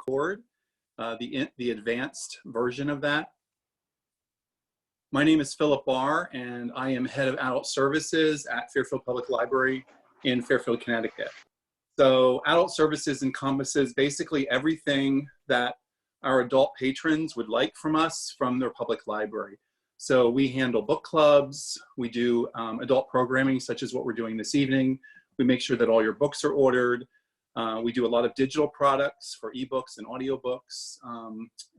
Cord, the advanced version of that. My name is Philip Bahr, and I am head of adult services at Fairfield Public Library in Fairfield, Connecticut. So adult services encompasses basically everything that our adult patrons would like from us from their public library. So we handle book clubs, we do adult programming such as what we're doing this evening. We make sure that all your books are ordered. We do a lot of digital products for ebooks and audiobooks,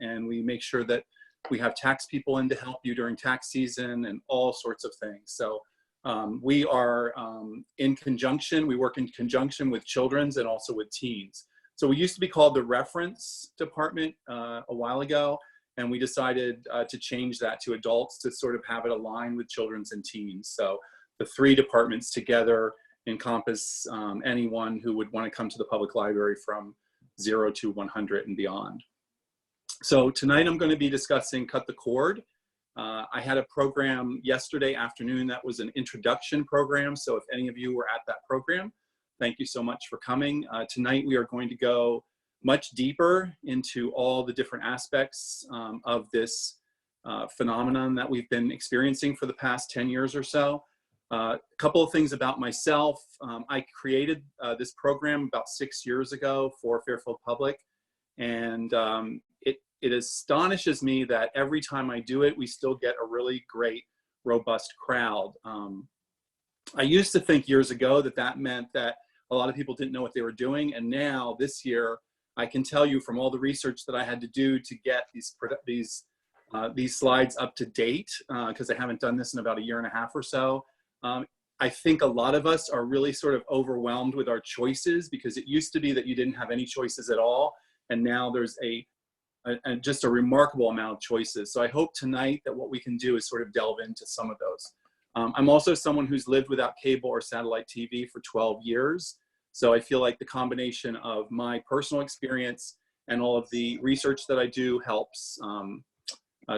and we make sure that we have tax people in to help you during tax season and all sorts of things. So we are in conjunction, we work in conjunction with children's and also with teens. So we used to be called the reference department a while ago, and we decided to change that to adults to sort of have it align with children's and teens. So the three departments together encompass anyone who would want to come to the public library from 0 to 100 and beyond. So tonight I'm going to be discussing Cut the Cord. I had a program yesterday afternoon that was an introduction program. So if any of you were at that program, thank you so much for coming. Tonight we are going to go much deeper into all the different aspects of this phenomenon that we've been experiencing for the past 10 years or so. A couple of things about myself. I created this program about 6 years ago for Fairfield Public, and it astonishes me that every time I do it, we still get a really great, robust crowd. I used to think years ago that that meant that a lot of people didn't know what they were doing, and now this year, I can tell you from all the research that I had to do to get these slides up to date, because I haven't done this in about a year and a half or so. I think a lot of us are really sort of overwhelmed with our choices, because it used to be that you didn't have any choices at all, and now there's just a remarkable amount of choices. So I hope tonight that what we can do is sort of delve into some of those. I'm also someone who's lived without cable or satellite TV for 12 years. So I feel like the combination of my personal experience and all of the research that I do helps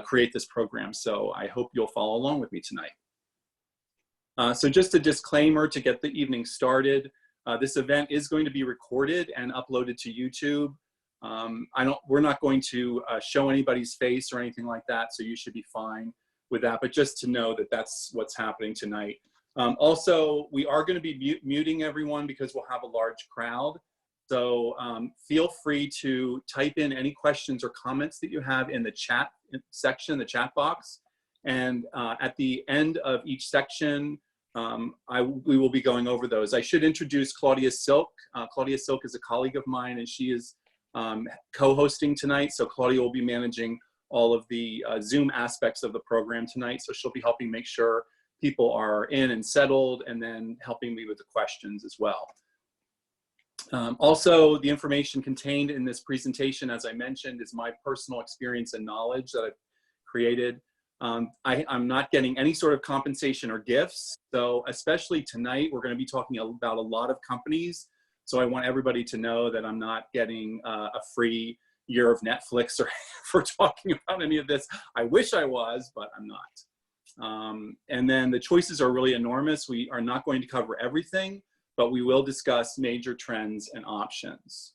create this program. So I hope you'll follow along with me tonight. So just a disclaimer to get the evening started. This event is going to be recorded and uploaded to YouTube. We're not going to show anybody's face or anything like that, so you should be fine with that, but just to know that that's what's happening tonight. Also, we are going to be muting everyone because we'll have a large crowd. So feel free to type in any questions or comments that you have in the chat section, the chat box. And at the end of each section, we will be going over those. I should introduce Claudia Silk. Claudia Silk is a colleague of mine, and she is co-hosting tonight. So Claudia will be managing all of the Zoom aspects of the program tonight. So she'll be helping make sure people are in and settled, and then helping me with the questions as well. Also, the information contained in this presentation, as I mentioned, is my personal experience and knowledge that I've created. I'm not getting any sort of compensation or gifts. So especially tonight, we're going to be talking about a lot of companies. So I want everybody to know that I'm not getting a free year of Netflix or for talking about any of this. I wish I was, but I'm not. And then the choices are really enormous. We are not going to cover everything, but we will discuss major trends and options.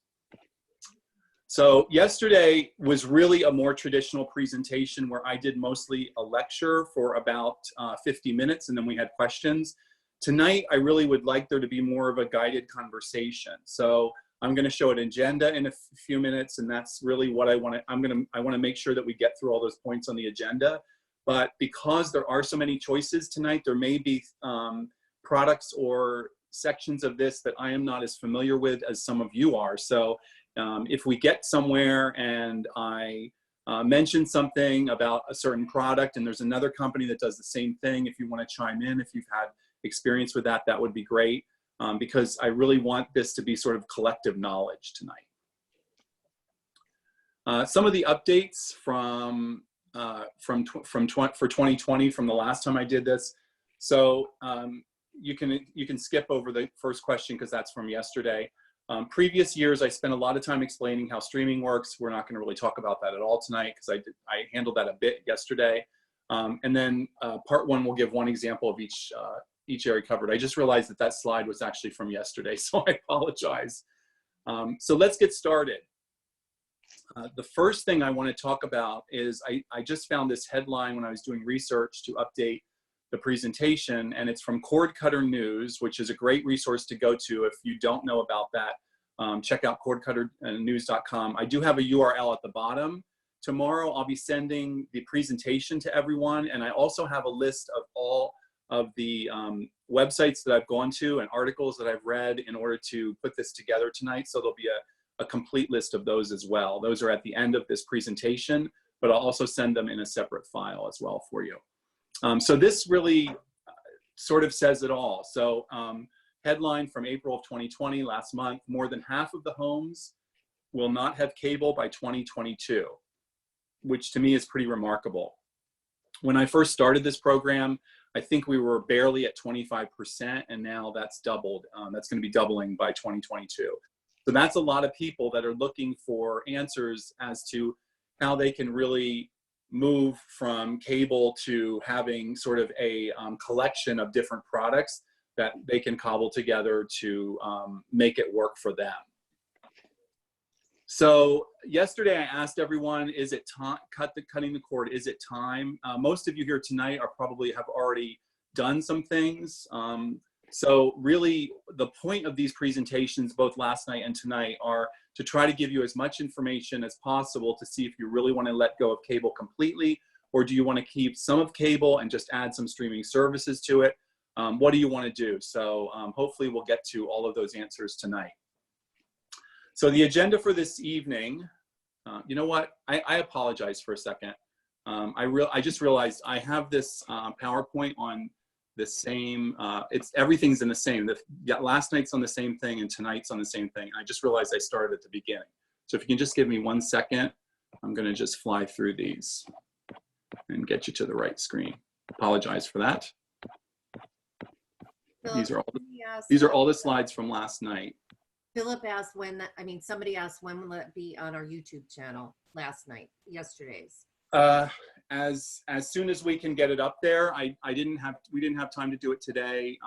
So yesterday was really a more traditional presentation where I did mostly a lecture for about 50 minutes, and then we had questions. Tonight, I really would like there to be more of a guided conversation. So I'm going to show an agenda in a few minutes, and that's really what I want to, I want to make sure that we get through all those points on the agenda. But because there are so many choices tonight, there may be products or sections of this that I am not as familiar with as some of you are. So if we get somewhere and I mention something about a certain product and there's another company that does the same thing, if you want to chime in, if you've had experience with that, that would be great, because I really want this to be sort of collective knowledge tonight. Some of the updates for 2020 from the last time I did this. So you can skip over the first question because that's from yesterday. Previous years, I spent a lot of time explaining how streaming works. We're not going to really talk about that at all tonight because I handled that a bit yesterday. And then part one will give one example of each area covered. I just realized that that slide was actually from yesterday, so I apologize. So let's get started. The first thing I want to talk about is I just found this headline when I was doing research to update the presentation, and it's from Cord Cutter News, which is a great resource to go to if you don't know about that. Check out cordcutternews.com. I do have a URL at the bottom. Tomorrow I'll be sending the presentation to everyone, and I also have a list of all of the websites that I've gone to and articles that I've read in order to put this together tonight. So there'll be a complete list of those as well. Those are at the end of this presentation, but I'll also send them in a separate file as well for you. So this really sort of says it all. So headline from April of 2020, last month, more than half of the homes will not have cable by 2022, which to me is pretty remarkable. When I first started this program, I think we were barely at 25%, and now that's doubled. That's going to be doubling by 2022. So that's a lot of people that are looking for answers as to how they can really move from cable to having sort of a collection of different products that they can cobble together to make it work for them. So yesterday I asked everyone, is it time, cutting the cord, is it time? Most of you here tonight are probably have already done some things. So really the point of these presentations, both last night and tonight, are to try to give you as much information as possible to see if you really want to let go of cable completely, or do you want to keep some of cable and just add some streaming services to it? What do you want to do? So hopefully we'll get to all of those answers tonight. So the agenda for this evening, you know what? I apologize for a second. I just realized I have this PowerPoint on the same, everything's in the same. Last night's on the same thing and tonight's on the same thing. I just realized I started at the beginning. So if you can just give me 1 second, I'm gonna just fly through these and get you to the right screen. Apologize for that. Philip, these are all the slides from last night. Philip asked when, somebody asked when will it be on our YouTube channel last night, yesterday's. As soon as we can get it up there. We didn't have time to do it today.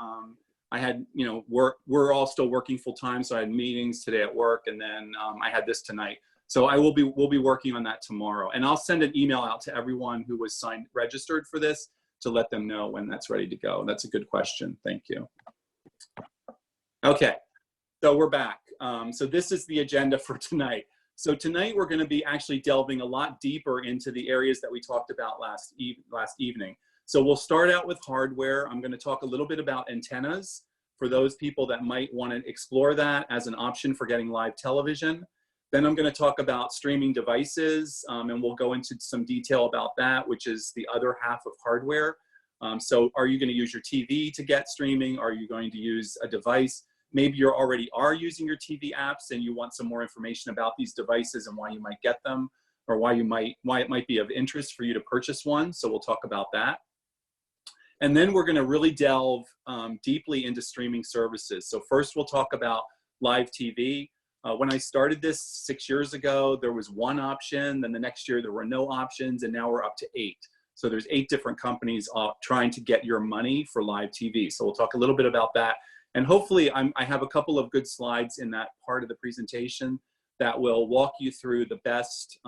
I had, you know, we're all still working full time, so I had meetings today at work, and then I had this tonight. So we'll be working on that tomorrow, and I'll send an email out to everyone who was registered for this to let them know when that's ready to go. That's a good question. Thank you. Okay, so we're back. So this is the agenda for tonight. So tonight we're going to be actually delving a lot deeper into the areas that we talked about last evening. So we'll start out with hardware. I'm going to talk a little bit about antennas for those people that might want to explore that as an option for getting live television. Then I'm going to talk about streaming devices, and we'll go into some detail about that, which is the other half of hardware. So are you going to use your TV to get streaming? Are you going to use a device? Maybe you already are using your TV apps and you want some more information about these devices and why you might get them, or why it might be of interest for you to purchase one. So we'll talk about that. And then we're going to really delve deeply into streaming services. So first we'll talk about live TV. When I started this 6 years ago, there was one option. Then the next year there were no options, and now we're up to 8. So there's 8 different companies trying to get your money for live TV. So we'll talk a little bit about that. And hopefully I have a couple of good slides in that part of the presentation that will walk you through the best,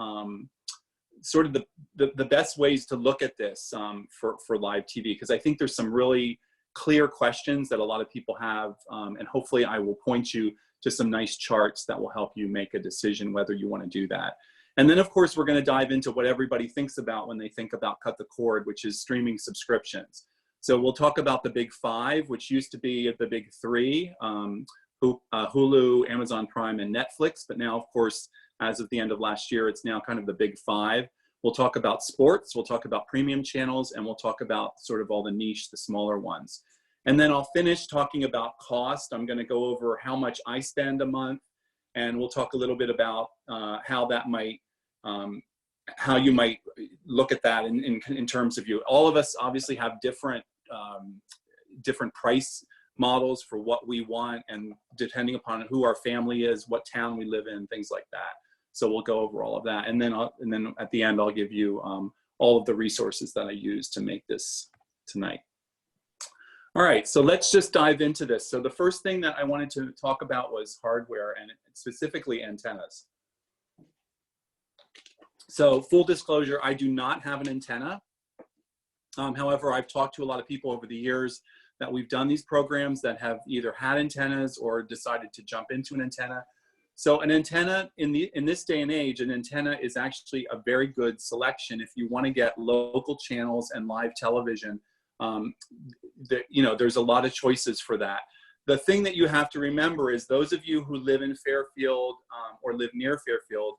sort of the best ways to look at this for live TV, because I think there's some really clear questions that a lot of people have, and hopefully I will point you to some nice charts that will help you make a decision whether you want to do that. And then of course we're going to dive into what everybody thinks about when they think about cut the cord, which is streaming subscriptions. So we'll talk about the big 5, which used to be the big 3, Hulu, Amazon Prime, and Netflix. But now, of course, as of the end of last year, it's now kind of the big 5. We'll talk about sports, we'll talk about premium channels, and we'll talk about sort of all the niche, the smaller ones. And then I'll finish talking about cost. I'm going to go over how much I spend a month, and we'll talk a little bit about how that might how you might look at that in terms of you. All of us obviously have different price models for what we want, and depending upon who our family is, what town we live in, things like that. So we'll go over all of that, and then at the end I'll give you all of the resources that I use to make this tonight. All right, so let's just dive into this. So the first thing that I wanted to talk about was hardware, and specifically antennas. So full disclosure, I do not have an antenna. However, I've talked to a lot of people over the years that we've done these programs that have either had antennas or decided to jump into an antenna. So an antenna in this day and age, an antenna is actually a very good selection if you want to get local channels and live television. There's a lot of choices for that. The thing that you have to remember is those of you who live in Fairfield or live near Fairfield,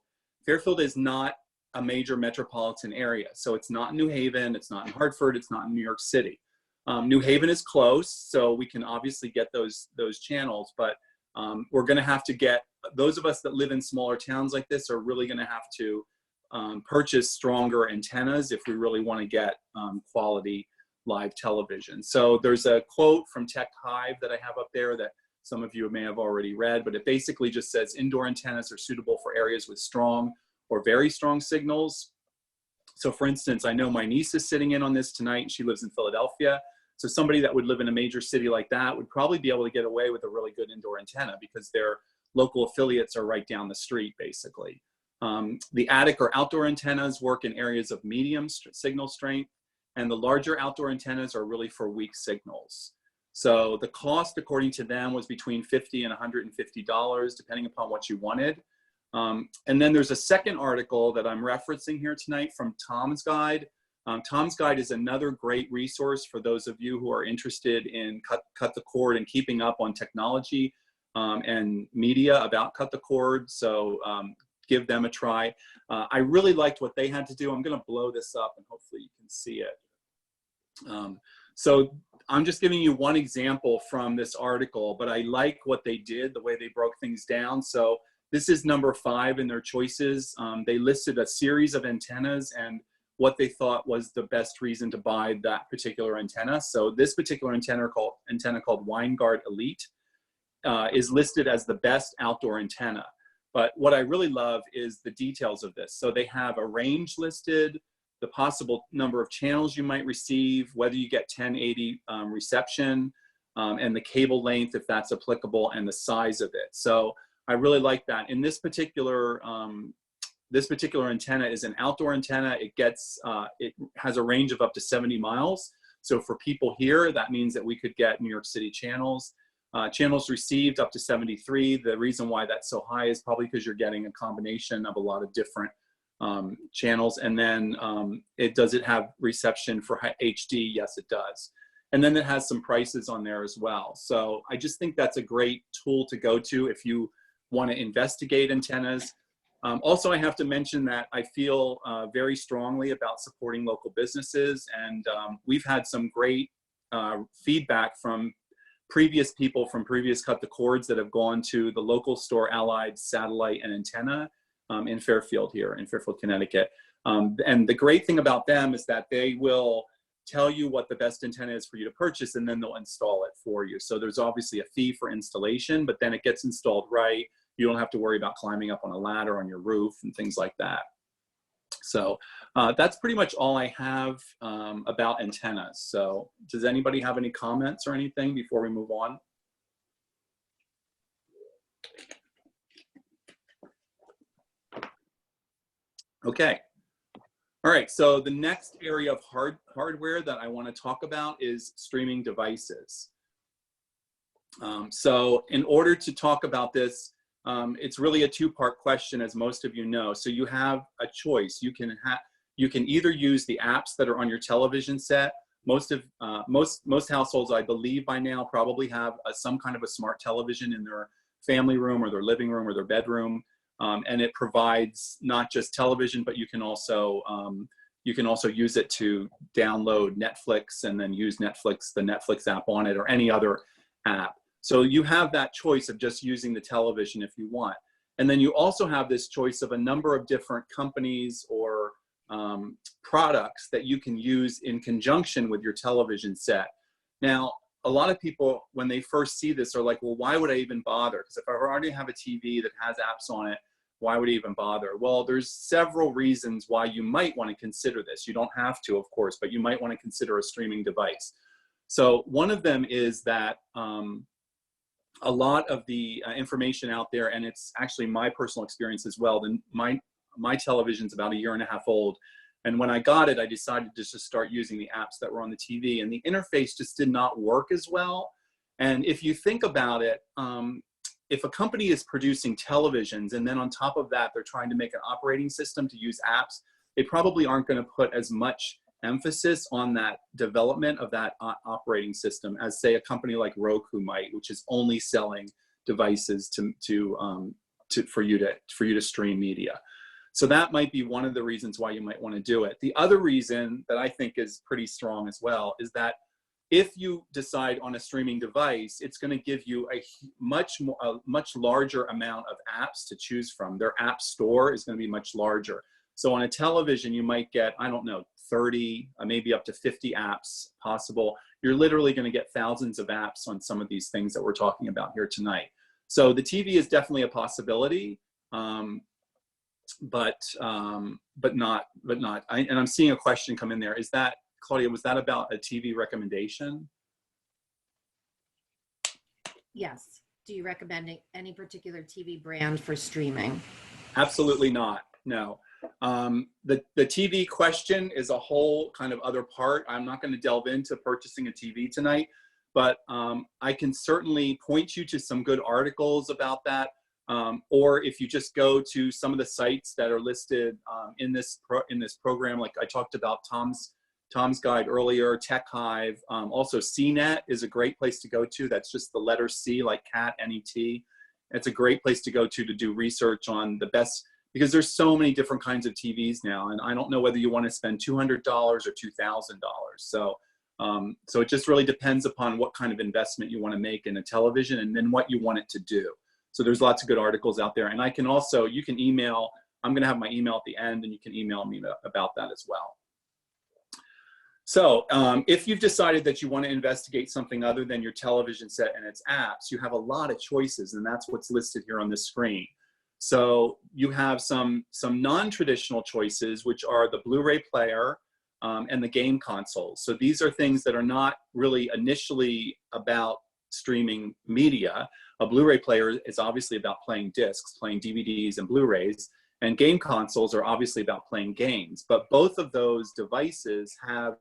Fairfield is not a major metropolitan area. So it's not in New Haven, it's not in Hartford, it's not in New York City. New Haven is close, so we can obviously get those channels, but we're gonna have to get, those of us that live in smaller towns like this are really gonna have to purchase stronger antennas if we really wanna get quality live television. So there's a quote from Tech Hive that I have up there that some of you may have already read, but it basically just says indoor antennas are suitable for areas with strong or very strong signals. So for instance, I know my niece is sitting in on this tonight and she lives in Philadelphia. So somebody that would live in a major city like that would probably be able to get away with a really good indoor antenna because their local affiliates are right down the street, basically. The attic or outdoor antennas work in areas of medium signal strength, and the larger outdoor antennas are really for weak signals. So the cost, according to them, was between $50 and $150, depending upon what you wanted. And then there's a second article that I'm referencing here tonight from Tom's Guide. Tom's Guide is another great resource for those of you who are interested in cut the cord and keeping up on technology and media about cut the cord. So give them a try. I really liked what they had to do. I'm going to blow this up and hopefully you can see it. So I'm just giving you one example from this article, but I like what they did, the way they broke things down. So this is number 5 in their choices. They listed a series of antennas and what they thought was the best reason to buy that particular antenna. So this particular antenna called Winegard Elite is listed as the best outdoor antenna. But what I really love is the details of this. So they have a range listed, the possible number of channels you might receive, whether you get 1080 reception, and the cable length, if that's applicable, and the size of it. So I really like that. In this particular antenna is an outdoor antenna. It has a range of up to 70 miles. So for people here, that means that we could get New York City channels. Channels received up to 73. The reason why that's so high is probably because you're getting a combination of a lot of different channels. And then does it have reception for HD? Yes, it does. And then it has some prices on there as well. So I just think that's a great tool to go to if you want to investigate antennas. Also, I have to mention that I feel very strongly about supporting local businesses, and we've had some great feedback from previous people from previous Cut the Cords that have gone to the local store Allied Satellite and Antenna in Fairfield here, in Fairfield, Connecticut. And the great thing about them is that they will tell you what the best antenna is for you to purchase, and then they'll install it for you. So there's obviously a fee for installation, but then it gets installed right. You don't have to worry about climbing up on a ladder on your roof and things like that. So that's pretty much all I have about antennas. So does anybody have any comments or anything before we move on? Okay. All right, so the next area of hardware that I want to talk about is streaming devices. So in order to talk about this, it's really a two-part question, as most of you know. So you have a choice. You can either use the apps that are on your television set. Most households, I believe by now, probably have some kind of a smart television in their family room or their living room or their bedroom. And it provides not just television, but you can also use it to download Netflix and then use the Netflix app on it, or any other app. So you have that choice of just using the television if you want. And then you also have this choice of a number of different companies or products that you can use in conjunction with your television set. Now, a lot of people, when they first see this, are like, well, why would I even bother? Because if I already have a TV that has apps on it, why would I even bother? Well, there's several reasons why you might want to consider this. You don't have to, of course, but you might want to consider a streaming device. So one of them is that a lot of the information out there, and it's actually my personal experience as well, my television's about 1.5 years old. And when I got it, I decided to just start using the apps that were on the TV, and the interface just did not work as well. And if you think about it, if a company is producing televisions and then on top of that, they're trying to make an operating system to use apps, they probably aren't going to put as much emphasis on that development of that operating system as, say, a company like Roku might, which is only selling devices for you to stream media. So that might be one of the reasons why you might want to do it. The other reason that I think is pretty strong as well is that if you decide on a streaming device, it's going to give you a much larger amount of apps to choose from. Their app store is going to be much larger. So on a television, you might get, I don't know, 30, maybe up to 50 apps possible. You're literally going to get thousands of apps on some of these things that we're talking about here tonight. So the TV is definitely a possibility, but not. And I'm seeing a question come in there. Is that, Claudia, was that about a TV recommendation? Yes. Do you recommend any particular TV brand for streaming? Absolutely not. No. The TV question is a whole kind of other part. I'm not going to delve into purchasing a TV tonight, but I can certainly point you to some good articles about that. Or if you just go to some of the sites that are listed in this program, like I talked about Tom's guide earlier, Tech Hive, also CNET is a great place to go to. That's just the letter C, like cat, N-E-T. It's a great place to go to do research on the best, because there's so many different kinds of TVs now, and I don't know whether you want to spend $200 or $2,000. So it just really depends upon what kind of investment you want to make in a television and then what you want it to do. So there's lots of good articles out there, and I can also, you can email, I'm going to have my email at the end, and you can email me about that as well. So if you've decided that you want to investigate something other than your television set and its apps, you have a lot of choices, and that's what's listed here on this screen. So you have some non-traditional choices, which are the Blu-ray player and the game consoles. So these are things that are not really initially about streaming media. A Blu-ray player is obviously about playing discs, playing DVDs and Blu-rays, and game consoles are obviously about playing games. But both of those devices have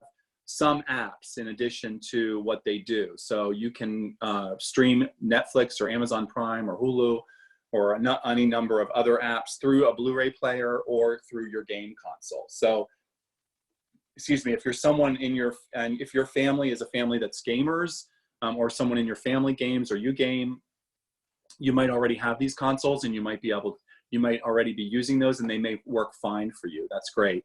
some apps in addition to what they do. So you can stream Netflix or Amazon Prime or Hulu or any number of other apps through a Blu-ray player or through your game console. So, excuse me, if you're someone if your family is a family that's gamers, or someone in your family games or you game, you might already have these consoles and you might already be using those and they may work fine for you. That's great.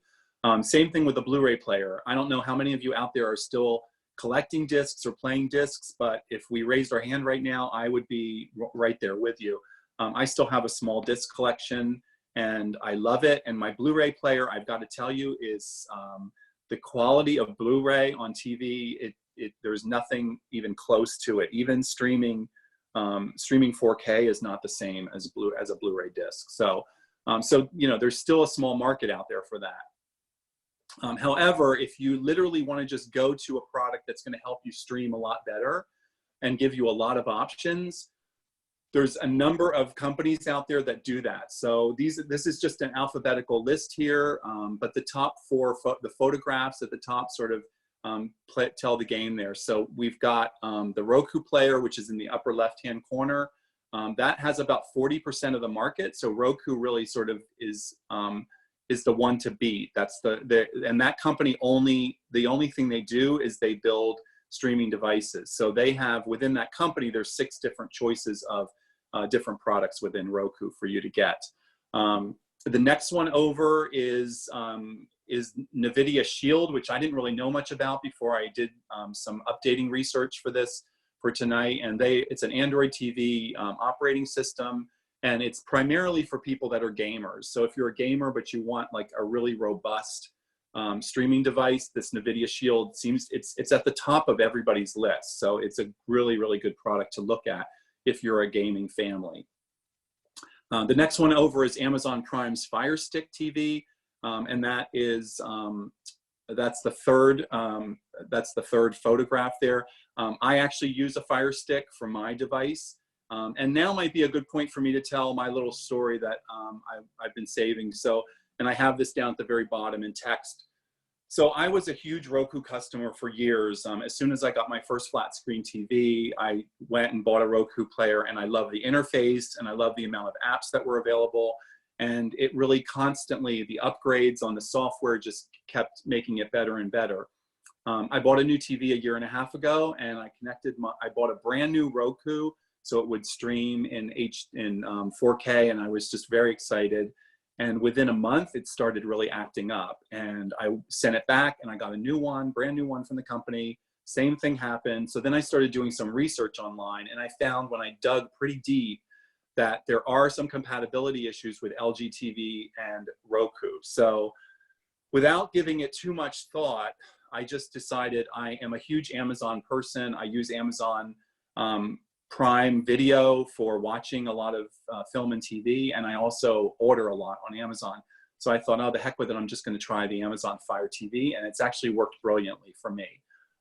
Same thing with the Blu-ray player. I don't know how many of you out there are still collecting discs or playing discs, but if we raised our hand right now, I would be right there with you. I still have a small disc collection and I love it. And my Blu-ray player, I've got to tell you, is the quality of Blu-ray on TV, there's nothing even close to it. Even streaming 4K is not the same as a Blu-ray disc. So you know, there's still a small market out there for that. However, if you literally want to just go to a product that's going to help you stream a lot better and give you a lot of options, there's a number of companies out there that do that. So this is just an alphabetical list here, but the top four, the photographs at the top sort of tell the game there. So we've got the Roku player, which is in the upper left-hand corner. That has about 40% of the market. So Roku really sort of is the one to beat. That's and that company the only thing they do is they build streaming devices. So they have, within that company, there's 6 different choices of different products within Roku for you to get. The next one over is NVIDIA Shield, which I didn't really know much about before I did some updating research for tonight. And it's an Android TV operating system, and it's primarily for people that are gamers. So if you're a gamer but you want like a really robust streaming device, this NVIDIA Shield it's at the top of everybody's list. So it's a really, really good product to look at if you're a gaming family. The next one over is Amazon Prime's Fire Stick TV, and that is that's the third photograph there. I actually use a Fire Stick for my device, and now might be a good point for me to tell my little story that I've been saving. So And I have this down at the very bottom in text. So I was a huge Roku customer for years. As soon as I got my first flat screen TV, I went and bought a Roku player, and I love the interface, and I love the amount of apps that were available. And it really constantly, the upgrades on the software just kept making it better and better. I bought a new TV a year and a half ago, and I bought a brand new Roku, so it would stream in 4K, and I was just very excited. And within a month, it started really acting up, and I sent it back, and I got a new one, brand new one from the company. Same thing happened. So then I started doing some research online, and I found when I dug pretty deep that there are some compatibility issues with LG TV and Roku. So without giving it too much thought, I just decided I am a huge Amazon person. I use Amazon Prime Video for watching a lot of film and TV, and I also order a lot on Amazon. So I thought, oh, the heck with it, I'm just going to try the Amazon Fire TV, and it's actually worked brilliantly for me.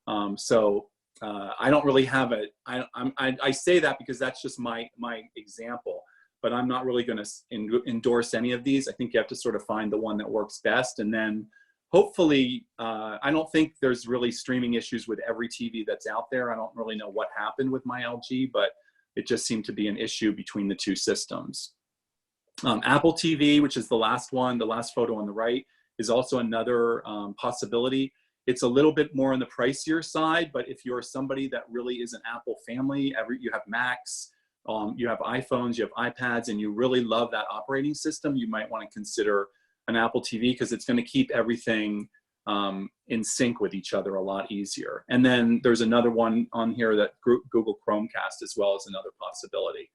I don't really have I say that because that's just my example, but I'm not really going to endorse any of these. I think you have to sort of find the one that works best, and then hopefully, I don't think there's really streaming issues with every TV that's out there. I don't really know what happened with my LG, but it just seemed to be an issue between the two systems. Apple TV, which is the last one, the last photo on the right, is also another possibility. It's a little bit more on the pricier side, but if you're somebody that really is an Apple family, you have Macs, you have iPhones, you have iPads, and you really love that operating system, you might want to consider an Apple TV, because it's going to keep everything in sync with each other a lot easier. And then there's another one on here, that Google Chromecast as well, as another possibility.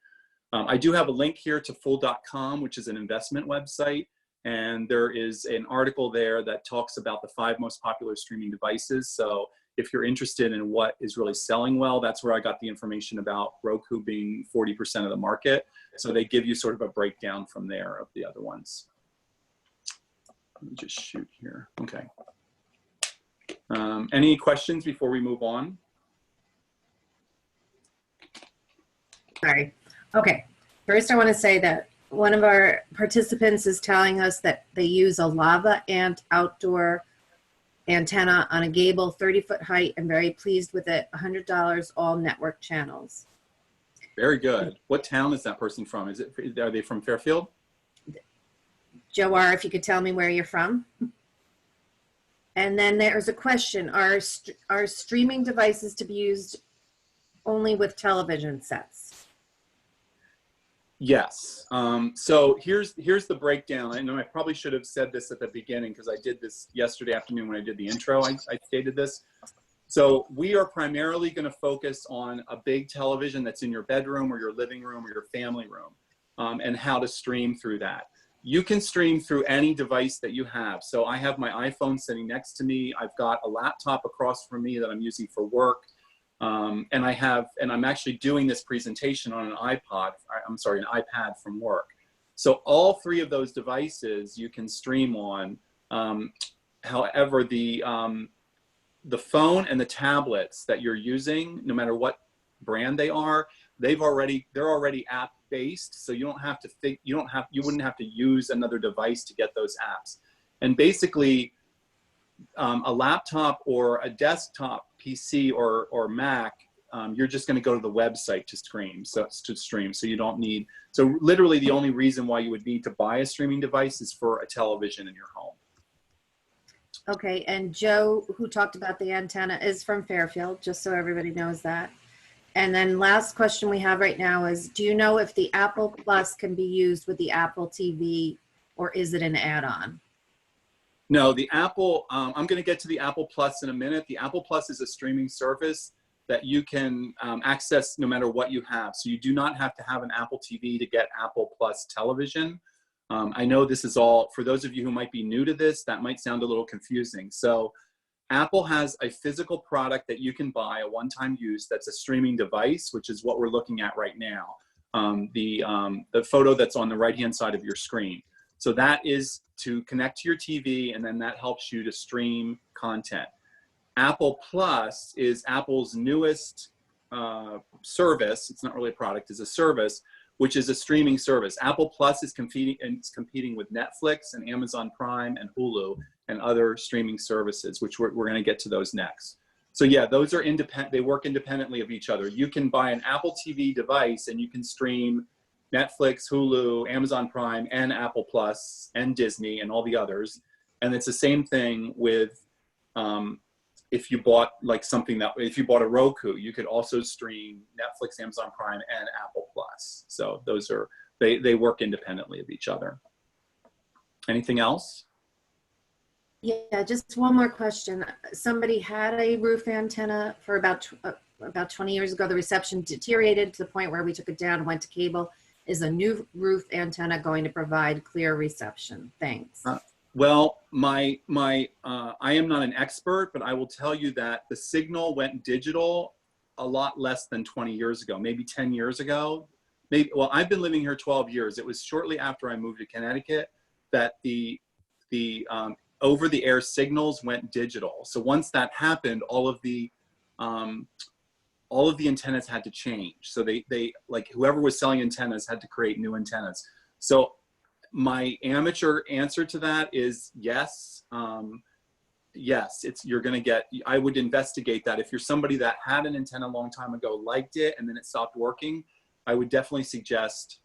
I do have a link here to full.com, which is an investment website. And there is an article there that talks about the 5 most popular streaming devices. So if you're interested in what is really selling well, that's where I got the information about Roku being 40% of the market. So they give you sort of a breakdown from there of the other ones. Let me just shoot here. Okay. Any questions before we move on? Sorry. Okay. First, I want to say that one of our participants is telling us that they use a lava ant outdoor antenna on a gable 30-foot height and very pleased with it. $100, all network channels. Very good. What town is that person from? Are they from Fairfield? Joe R., if you could tell me where you're from. And then there's a question. Are streaming devices to be used only with television sets? Yes. So here's the breakdown. I know I probably should have said this at the beginning, because I did this yesterday afternoon when I did the intro. I stated this. So we are primarily going to focus on a big television that's in your bedroom or your living room or your family room, and how to stream through that. You can stream through any device that you have. So I have my iPhone sitting next to me. I've got a laptop across from me that I'm using for work. And I'm actually doing this presentation on an iPad from work. So all 3 of those devices you can stream on. However, the phone and the tablets that you're using, no matter what brand they are, they're already app based. So you wouldn't have to use another device to get those apps. And basically, a laptop or a desktop PC or Mac, you're just going to go to the website to stream. So you don't need. So literally, the only reason why you would need to buy a streaming device is for a television in your home. Okay, and Joe, who talked about the antenna, is from Fairfield, just so everybody knows that. And then last question we have right now is, do you know if the Apple Plus can be used with the Apple TV, or is it an add-on? No, the Apple, I'm going to get to the Apple Plus in a minute. The Apple Plus is a streaming service that you can access no matter what you have. So you do not have to have an Apple TV to get Apple Plus television. I know this is all, for those of you who might be new to this, that might sound a little confusing. So Apple has a physical product that you can buy, a one-time use, that's a streaming device, which is what we're looking at right now. The photo that's on the right-hand side of your screen. So that is to connect to your TV, and then that helps you to stream content. Apple Plus is Apple's newest service. It's not really a product, it's a service which is a streaming service. Apple Plus is competing with Netflix and Amazon Prime and Hulu and other streaming services, which we're going to get to those next. So yeah, those are independent. They work independently of each other. You can buy an Apple TV device and you can stream Netflix, Hulu, Amazon Prime, and Apple Plus, and Disney, and all the others. And it's the same thing with if you bought like something that, if you bought a Roku, you could also stream Netflix, Amazon Prime, and Apple Plus. So those are, they work independently of each other. Anything else? Yeah, just one more question. Somebody had a roof antenna for about 20 years ago. The reception deteriorated to the point where we took it down and went to cable. Is a new roof antenna going to provide clear reception? Thanks. Well, I am not an expert, but I will tell you that the signal went digital a lot less than 20 years ago, maybe 10 years ago. Maybe, well, I've been living here 12 years. It was shortly after I moved to Connecticut that the over-the-air signals went digital. So once that happened, all of the antennas had to change. So they like whoever was selling antennas had to create new antennas. So my amateur answer to that is yes. Yes, you're going to get, I would investigate that. If you're somebody that had an antenna a long time ago, liked it, and then it stopped working, I would definitely suggest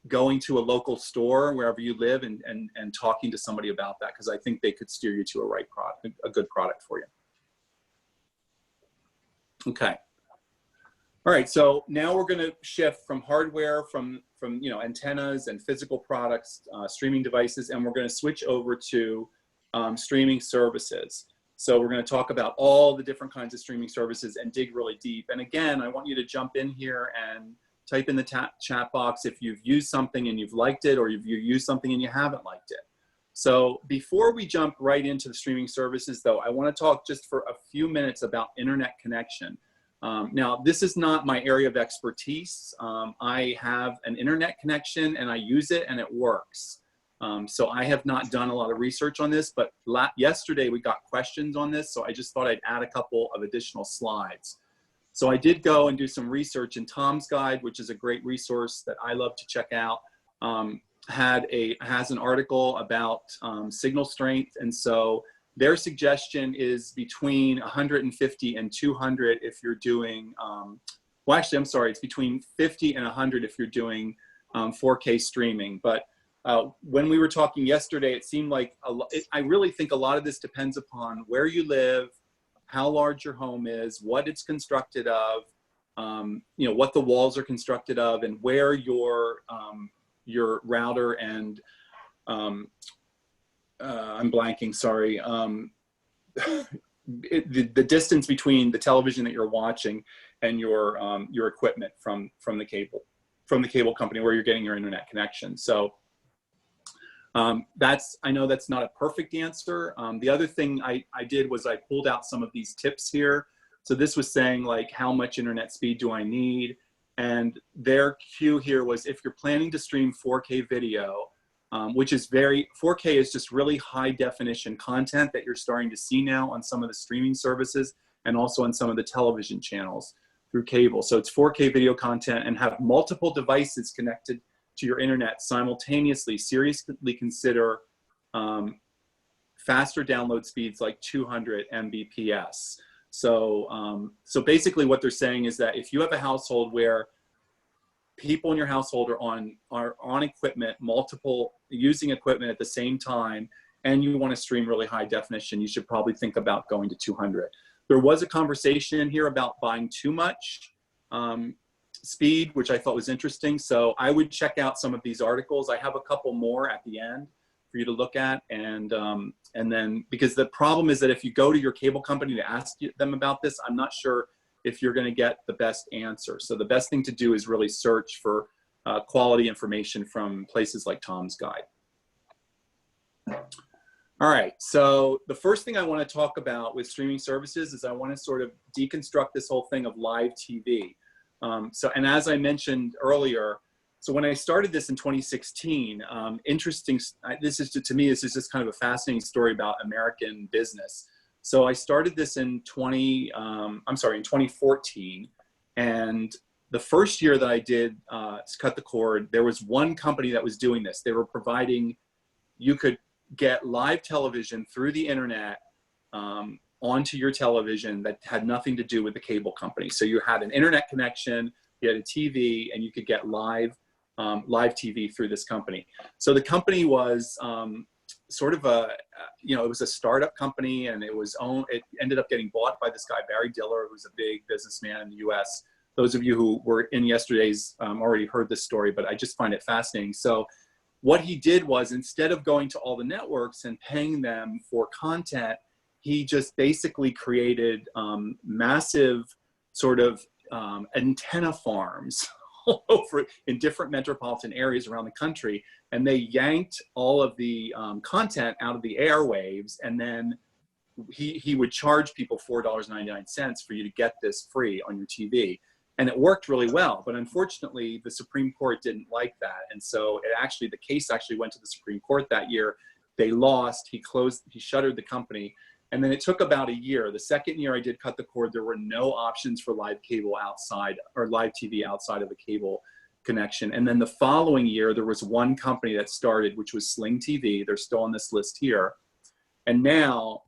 going to a local store wherever you live and talking to somebody about that, because I think they could steer you to a good product for you. Okay. All right, so now we're going to shift from hardware, from antennas and physical products, streaming devices, and we're going to switch over to streaming services. So we're going to talk about all the different kinds of streaming services and dig really deep. And again, I want you to jump in here and type in the chat box if you've used something and you've liked it, or if you used something and you haven't liked it. So before we jump right into the streaming services, though, I want to talk just for a few minutes about internet connection. Now, this is not my area of expertise. I have an internet connection and I use it and it works. So I have not done a lot of research on this, but yesterday we got questions on this, so I just thought I'd add a couple of additional slides. So I did go and do some research, in Tom's Guide, which is a great resource that I love to check out, has an article about signal strength. And so their suggestion is between 150 and 200 if you're doing, well, actually, I'm sorry, it's between 50 and 100 if you're doing 4K streaming. But when we were talking yesterday, it seemed like, I really think a lot of this depends upon where you live, how large your home is, what it's constructed of, what the walls are constructed of, and where your router and, I'm blanking, sorry, the distance between the television that you're watching and your equipment from the cable company where you're getting your internet connection. So I know that's not a perfect answer. The other thing I did was I pulled out some of these tips here. So this was saying, like, how much internet speed do I need? And their cue here was, if you're planning to stream 4K video, which is 4K is just really high definition content that you're starting to see now on some of the streaming services and also on some of the television channels through cable. So it's 4K video content, and have multiple devices connected to your internet simultaneously. Seriously consider faster download speeds like 200 Mbps. So basically what they're saying is that if you have a household where people in your household are on equipment, using equipment at the same time, and you want to stream really high definition, you should probably think about going to 200. There was a conversation in here about buying too much speed, which I thought was interesting. So I would check out some of these articles. I have a couple more at the end for you to look at. And then, because the problem is that if you go to your cable company to ask them about this, I'm not sure if you're going to get the best answer. So the best thing to do is really search for quality information from places like Tom's Guide. All right, so the first thing I want to talk about with streaming services is I want to sort of deconstruct this whole thing of live TV. And as I mentioned earlier, so when I started this in 2016, interesting, to me, this is just kind of a fascinating story about American business. So I started this in 2014, and the first year that I did cut the cord, there was one company that was doing this. They were providing, you could get live television through the internet onto your television that had nothing to do with the cable company. So you had an internet connection, you had a TV, and you could get live TV through this company. So the company was sort of a, it was a startup company, and it ended up getting bought by this guy, Barry Diller, who's a big businessman in the US. Those of you who were in yesterday's already heard this story, but I just find it fascinating. So what he did was, instead of going to all the networks and paying them for content, he just basically created massive sort of antenna farms all over in different metropolitan areas around the country. And they yanked all of the content out of the airwaves, and then he would charge people $4.99 for you to get this free on your TV. And it worked really well, but unfortunately the Supreme Court didn't like that. And so the case actually went to the Supreme Court that year. They lost, he shuttered the company. And then it took about a year. The second year I did cut the cord, there were no options for live cable outside, or live TV outside of the cable connection. And then the following year, there was one company that started, which was Sling TV. They're still on this list here. And now,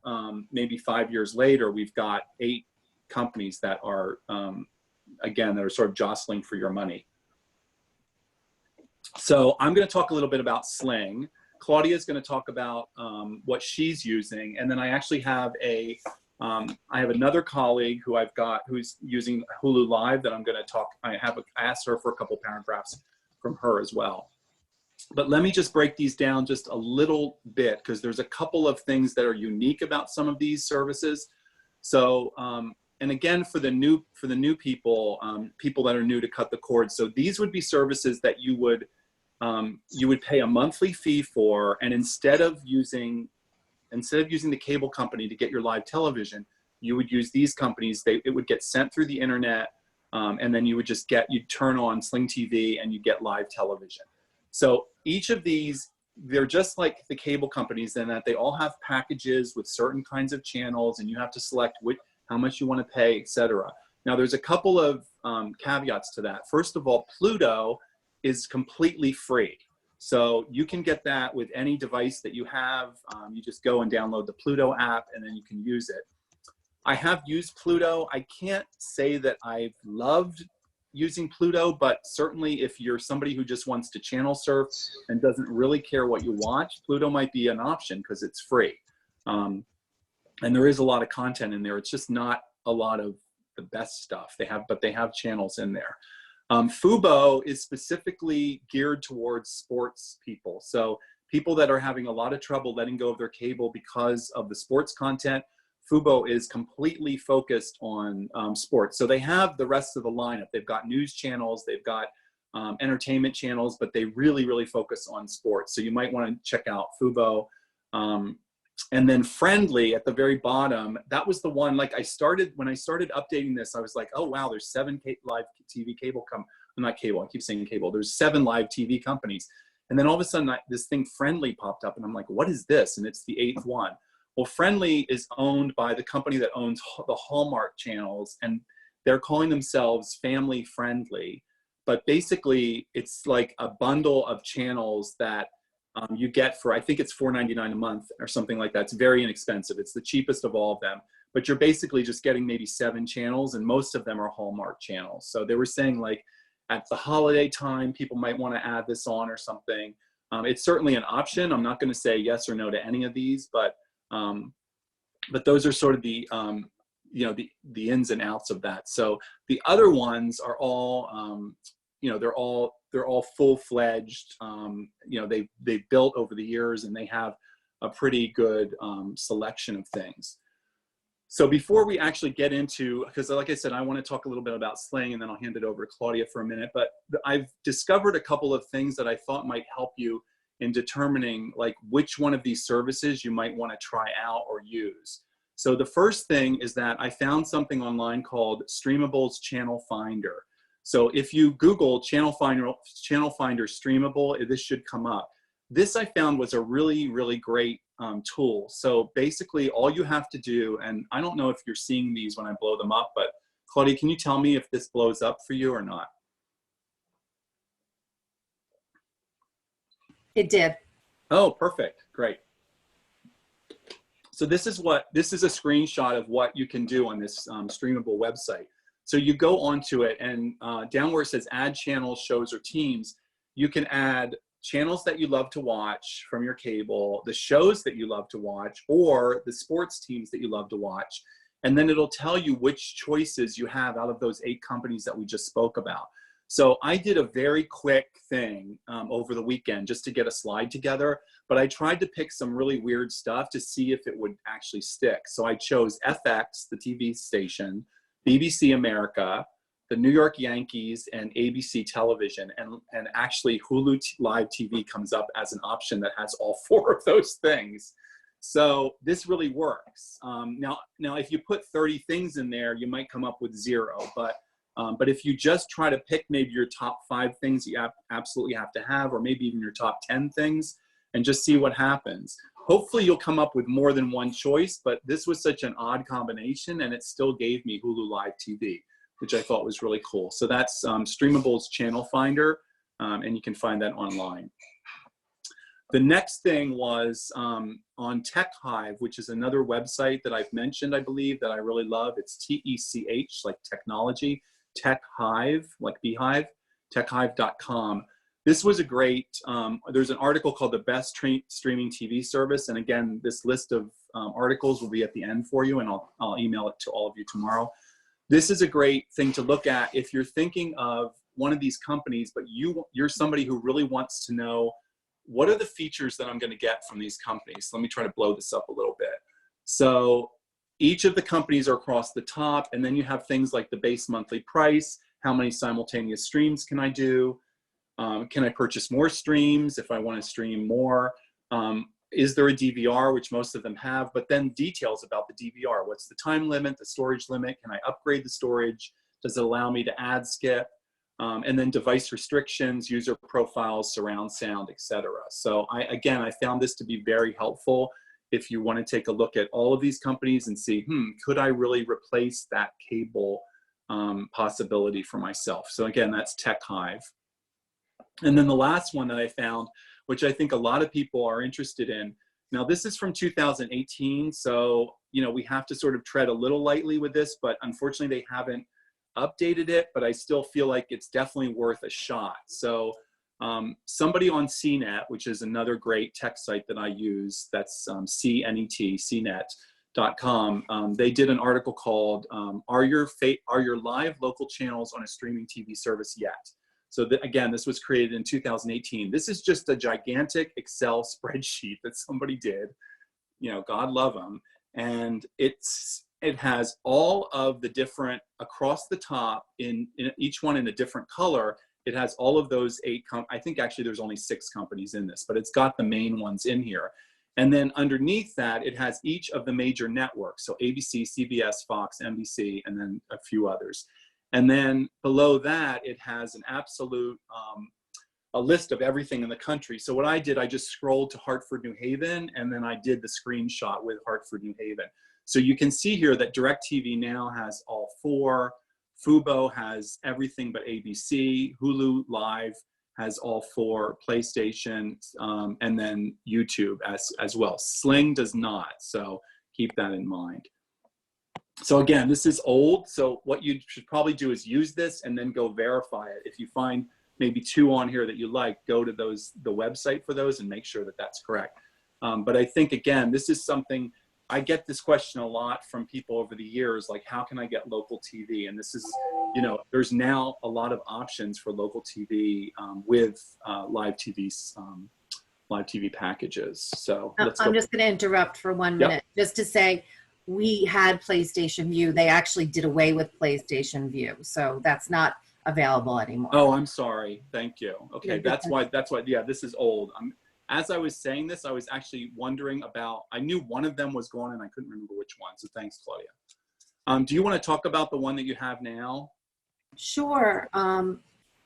maybe 5 years later, we've got 8 companies that are, again, that are sort of jostling for your money. So I'm going to talk a little bit about Sling. Claudia is going to talk about what she's using, and then I actually have I have another colleague who I've got who's using Hulu Live that I'm going to talk. I asked her for a couple paragraphs from her as well. But let me just break these down just a little bit, because there's a couple of things that are unique about some of these services. So, and again, for the new people, people that are new to cut the cord. So these would be services that you would pay a monthly fee for, and instead of using the cable company to get your live television, you would use these companies. It would get sent through the internet, and then you'd turn on Sling TV and you get live television. So each of these, they're just like the cable companies in that they all have packages with certain kinds of channels, and you have to select how much you want to pay, etc. Now there's a couple of caveats to that. First of all, Pluto is completely free. So you can get that with any device that you have. You just go and download the Pluto app, and then you can use it. I have used Pluto. I can't say that I've loved using Pluto, but certainly if you're somebody who just wants to channel surf and doesn't really care what you watch, Pluto might be an option because it's free. And there is a lot of content in there. It's just not a lot of the best stuff but they have channels in there. Fubo is specifically geared towards sports people. So people that are having a lot of trouble letting go of their cable because of the sports content, Fubo is completely focused on sports. So they have the rest of the lineup. They've got news channels, they've got entertainment channels, but they really, really focus on sports. So you might want to check out Fubo. And then Friendly at the very bottom, that was the one, like when I started updating this, I was like, oh wow, there's 7 live TV cable not cable, I keep saying cable. There's 7 live TV companies. And then all of a sudden this thing Friendly popped up, and I'm like, what is this? And it's the 8th one. Well, Friendly is owned by the company that owns the Hallmark channels, and they're calling themselves Family Friendly. But basically it's like a bundle of channels that you get for, I think it's $4.99 a month or something like that. It's very inexpensive. It's the cheapest of all of them, but you're basically just getting maybe 7 channels, and most of them are Hallmark channels. So they were saying, like, at the holiday time, people might want to add this on or something. It's certainly an option. I'm not going to say yes or no to any of these, but those are sort of the the ins and outs of that. So the other ones are all they're all full-fledged. They've built over the years, and they have a pretty good selection of things. So before we actually get into, because like I said, I want to talk a little bit about Sling, and then I'll hand it over to Claudia for a minute. But I've discovered a couple of things that I thought might help you in determining like which one of these services you might want to try out or use. So the first thing is that I found something online called Streamable's Channel Finder. So if you Google Channel Finder Streamable, this should come up. This I found was a really, really great tool. So basically all you have to do, and I don't know if you're seeing these when I blow them up, but Claudia, can you tell me if this blows up for you or not? It did. Oh, perfect. Great. So this is a screenshot of what you can do on this streamable website. So you go onto it, and down where it says add channels, shows, or teams, you can add channels that you love to watch from your cable, the shows that you love to watch, or the sports teams that you love to watch. And then it'll tell you which choices you have out of those 8 companies that we just spoke about. So I did a very quick thing over the weekend just to get a slide together, but I tried to pick some really weird stuff to see if it would actually stick. So I chose FX, the TV station, BBC America, the New York Yankees, and ABC Television. And actually Hulu Live TV comes up as an option that has all 4 of those things. So this really works. Now, if you put 30 things in there, you might come up with 0, but if you just try to pick maybe your top 5 things you absolutely have to have, or maybe even your top 10 things, and just see what happens. Hopefully you'll come up with more than one choice, but this was such an odd combination, and it still gave me Hulu Live TV, which I thought was really cool. So that's Streamable's Channel Finder, and you can find that online. The next thing was on Tech Hive, which is another website that I've mentioned, I believe, that I really love. It's TECH, like technology, Tech Hive, like beehive, techhive.com. This was a great, there's an article called The Best Streaming TV Service. And again, this list of articles will be at the end for you, and I'll email it to all of you tomorrow. This is a great thing to look at if you're thinking of one of these companies, but you're somebody who really wants to know, what are the features that I'm going to get from these companies? Let me try to blow this up a little bit. So each of the companies are across the top, and then you have things like the base monthly price, how many simultaneous streams can I do? Can I purchase more streams if I want to stream more? Is there a DVR, which most of them have, but then details about the DVR. What's the time limit, the storage limit? Can I upgrade the storage? Does it allow me to ad skip? And then device restrictions, user profiles, surround sound, etc. So again, I found this to be very helpful if you want to take a look at all of these companies and see, could I really replace that cable possibility for myself? So again, that's Tech Hive. And then the last one that I found, which I think a lot of people are interested in. Now, this is from 2018, so we have to sort of tread a little lightly with this, but unfortunately they haven't updated it, but I still feel like it's definitely worth a shot. So somebody on CNET, which is another great tech site that I use, that's CNET.com. They did an article called Are Your Live Local Channels on a Streaming TV Service Yet? So again, this was created in 2018. This is just a gigantic Excel spreadsheet that somebody did, God love them. And it has all of the different, across the top, in each one in a different color, it has all of those 8, I think actually there's only 6 companies in this, but it's got the main ones in here. And then underneath that, it has each of the major networks. So ABC, CBS, Fox, NBC, and then a few others. And then below that, it has an absolute, a list of everything in the country. So what I did, I just scrolled to Hartford, New Haven, and then I did the screenshot with Hartford, New Haven. So you can see here that DirecTV Now has all 4, Fubo has everything but ABC, Hulu Live has all 4, PlayStation, and then YouTube as well. Sling does not, so keep that in mind. So again, this is old, so what you should probably do is use this and then go verify it. If you find maybe 2 on here that you like, go to the website for those and make sure that that's correct. But I think, again, this is something, I get this question a lot from people over the years, like, how can I get local TV? And this is, there's now a lot of options for local TV with live TV packages. So I'm just going to interrupt for 1 minute, just to say, we had PlayStation View. They actually did away with PlayStation View, so that's not available anymore. Oh, I'm sorry. Thank you. Okay, that's why. Yeah, this is old. As I was saying this, I was actually wondering about. I knew one of them was gone, and I couldn't remember which one. So thanks, Claudia. Do you want to talk about the one that you have now? Sure.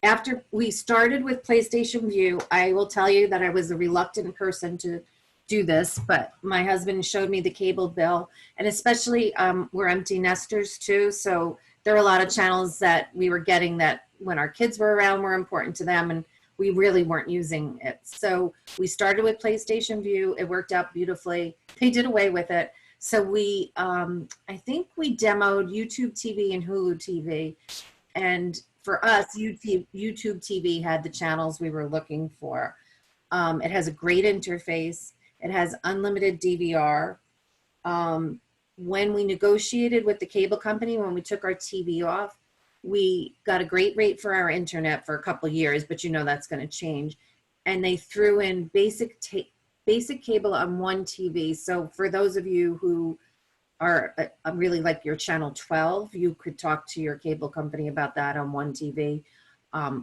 After we started with PlayStation View, I will tell you that I was a reluctant person to do this, but my husband showed me the cable bill, and especially we're empty nesters too, so there were a lot of channels that we were getting that when our kids were around were important to them, and we really weren't using it. So we started with PlayStation View. It worked out beautifully. They did away with it. So we, I think we demoed YouTube TV and Hulu TV. And for us, YouTube TV had the channels we were looking for. It has a great interface. It has unlimited DVR. When we negotiated with the cable company, when we took our TV off, we got a great rate for our internet for a couple of years, but you know that's going to change. And they threw in basic cable on one TV. So for those of you who are really like your channel 12, you could talk to your cable company about that on one TV.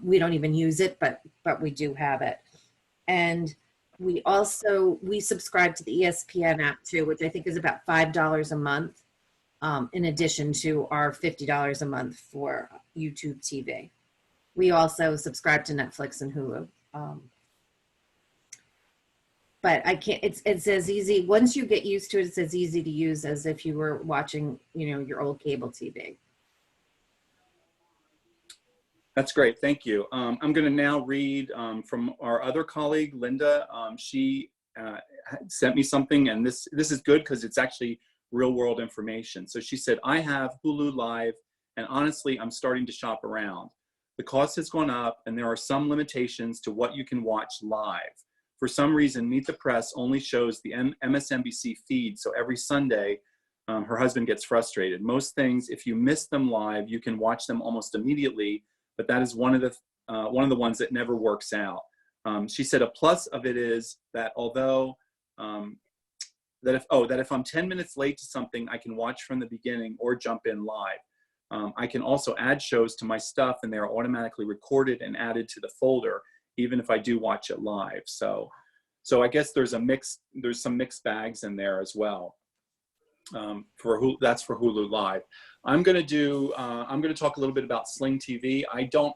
We don't even use it, but we do have it. And we subscribe to the ESPN app too, which I think is about $5 a month. In addition to our $50 a month for YouTube TV. We also subscribe to Netflix and Hulu. But I can't, it's as easy, once you get used to it, it's as easy to use as if you were watching, your old cable TV. That's great, thank you. I'm going to now read from our other colleague, Linda. She sent me something, and this is good because it's actually real world information. So she said, I have Hulu Live, and honestly, I'm starting to shop around. The cost has gone up, and there are some limitations to what you can watch live. For some reason, Meet the Press only shows the MSNBC feed, so every Sunday, her husband gets frustrated. Most things, if you miss them live, you can watch them almost immediately, but that is one of the ones that never works out. She said a plus of it is that although that if I'm 10 minutes late to something, I can watch from the beginning or jump in live. I can also add shows to my stuff, and they're automatically recorded and added to the folder, even if I do watch it live. So I guess there's some mixed bags in there as well. That's for Hulu Live. I'm going to talk a little bit about Sling TV. I don't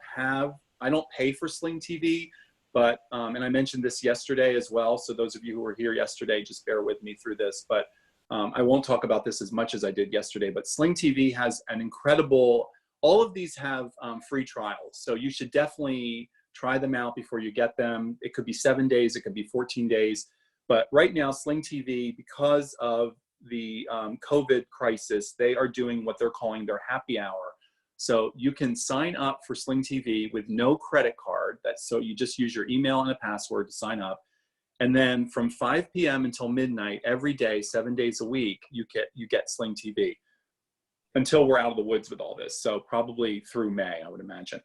pay for Sling TV. But, and I mentioned this yesterday as well, so those of you who were here yesterday, just bear with me through this. But I won't talk about this as much as I did yesterday, but Sling TV has an incredible, all of these have free trials. So you should definitely try them out before you get them. It could be 7 days, it could be 14 days. But right now, Sling TV, because of the COVID crisis, they are doing what they're calling their happy hour. So you can sign up for Sling TV with no credit card. So you just use your email and a password to sign up. And then from 5 p.m. until midnight every day, 7 days a week, you get Sling TV until we're out of the woods with all this. So probably through May, I would imagine.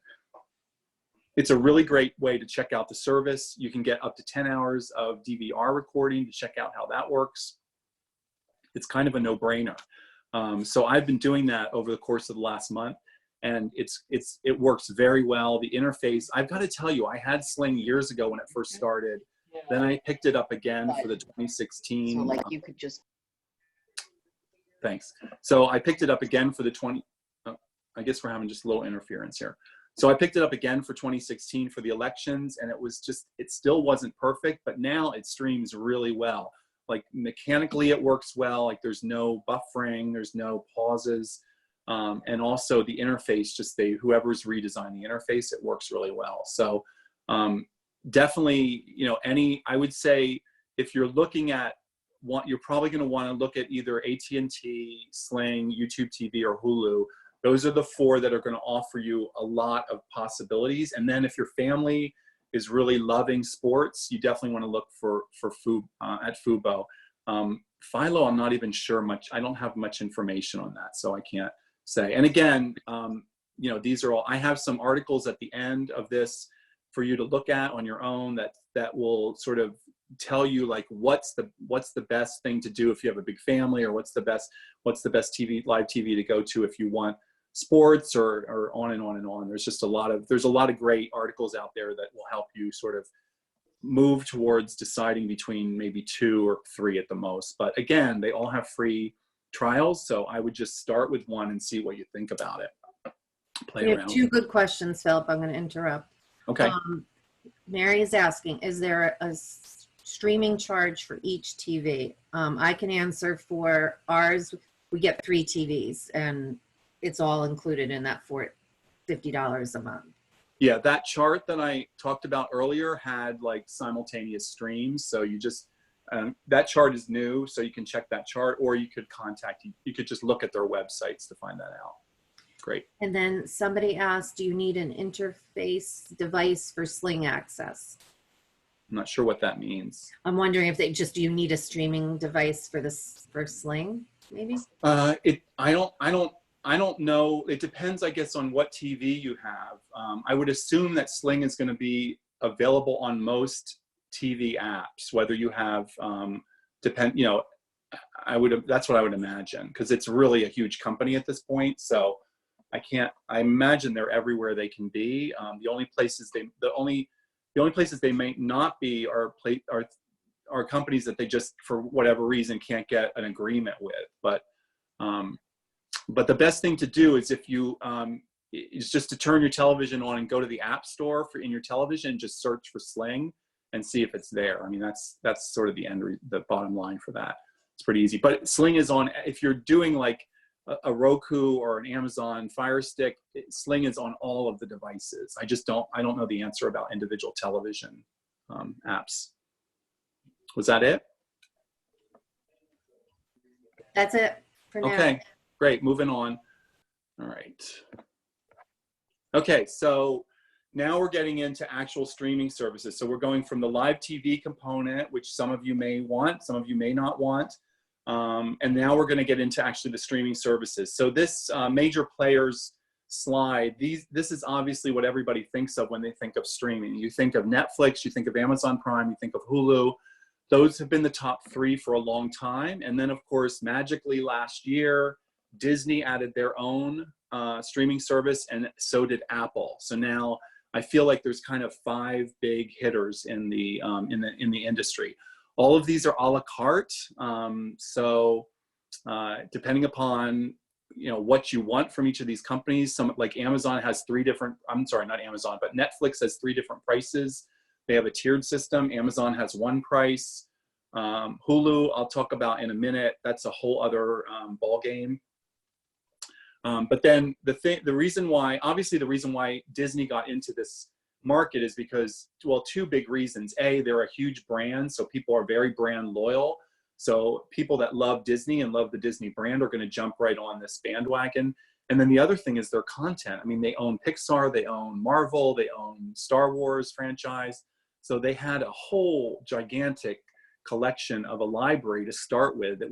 It's a really great way to check out the service. You can get up to 10 hours of DVR recording to check out how that works. It's kind of a no-brainer. So I've been doing that over the course of the last month. And it works very well. The interface, I've got to tell you, I had Sling years ago when it first started. Yeah. Then I picked it up again for the 2016. So like you could just. Thanks. So I picked it up again for the I guess we're having just a little interference here. So I picked it up again for 2016 for the elections, and it still wasn't perfect, but now it streams really well. Like mechanically it works well. Like there's no buffering, there's no pauses. And also the interface, whoever's redesigned the interface, it works really well. So definitely, I would say if you're looking at you're probably going to want to look at either AT&T, Sling, YouTube TV, or Hulu. Those are the four that are going to offer you a lot of possibilities. And then if your family is really loving sports, you definitely want to look for at Fubo. Philo, I'm not even sure much. I don't have much information on that, so I can't say. And again, these are all, I have some articles at the end of this for you to look at on your own that will sort of tell you like what's the best thing to do if you have a big family, or what's the best live TV to go to if you want sports, or on and on and on. There's a lot of great articles out there that will help you sort of move towards deciding between maybe 2 or 3 at the most. But again, they all have free trials, so I would just start with one and see what you think about it. We have 2 good questions, Philip. I'm going to interrupt. Okay. Mary is asking, is there a streaming charge for each TV? I can answer for ours. We get 3 TVs, and it's all included in that $50 a month. Yeah, that chart that I talked about earlier had like simultaneous streams. So you just, that chart is new, so you can check that chart, or you could you could just look at their websites to find that out. Great. And then somebody asked, do you need an interface device for Sling access? I'm not sure what that means. I'm wondering if do you need a streaming device for Sling, maybe? I don't know. It depends, I guess, on what TV you have. I would assume that Sling is going to be available on most TV apps, whether you have, you know, that's what I would imagine, because it's really a huge company at this point. So I imagine they're everywhere they can be. The only places they may not be are companies that they just, for whatever reason, can't get an agreement with. But the best thing to do is is just to turn your television on and go to the app store in your television, just search for Sling and see if it's there. I mean, that's sort of the bottom line for that. It's pretty easy. But Sling is on, if you're doing like a Roku or an Amazon Fire Stick, Sling is on all of the devices. I don't know the answer about individual television apps. Was that it? That's it for now. Okay, great, moving on. All right. Okay, so now we're getting into actual streaming services. So we're going from the live TV component, which some of you may want, some of you may not want. And now we're going to get into actually the streaming services. So this major players slide, this is obviously what everybody thinks of when they think of streaming. You think of Netflix, you think of Amazon Prime, you think of Hulu. Those have been the top three for a long time. And then, of course, magically last year, Disney added their own streaming service, and so did Apple. So now I feel like there's kind of 5 big hitters in the industry. All of these are a la carte. So depending upon what you want from each of these companies, some like Amazon has 3 different. I'm sorry, not Amazon, but Netflix has 3 different prices. They have a tiered system. Amazon has 1 price. Hulu, I'll talk about in a minute. That's a whole other ball game. But then the reason why Disney got into this market is because, well, 2 big reasons. A, they're a huge brand, so people are very brand loyal. So people that love Disney and love the Disney brand are going to jump right on this bandwagon. And then the other thing is their content. I mean, they own Pixar, they own Marvel, they own Star Wars franchise. So they had a whole gigantic collection of a library to start with. They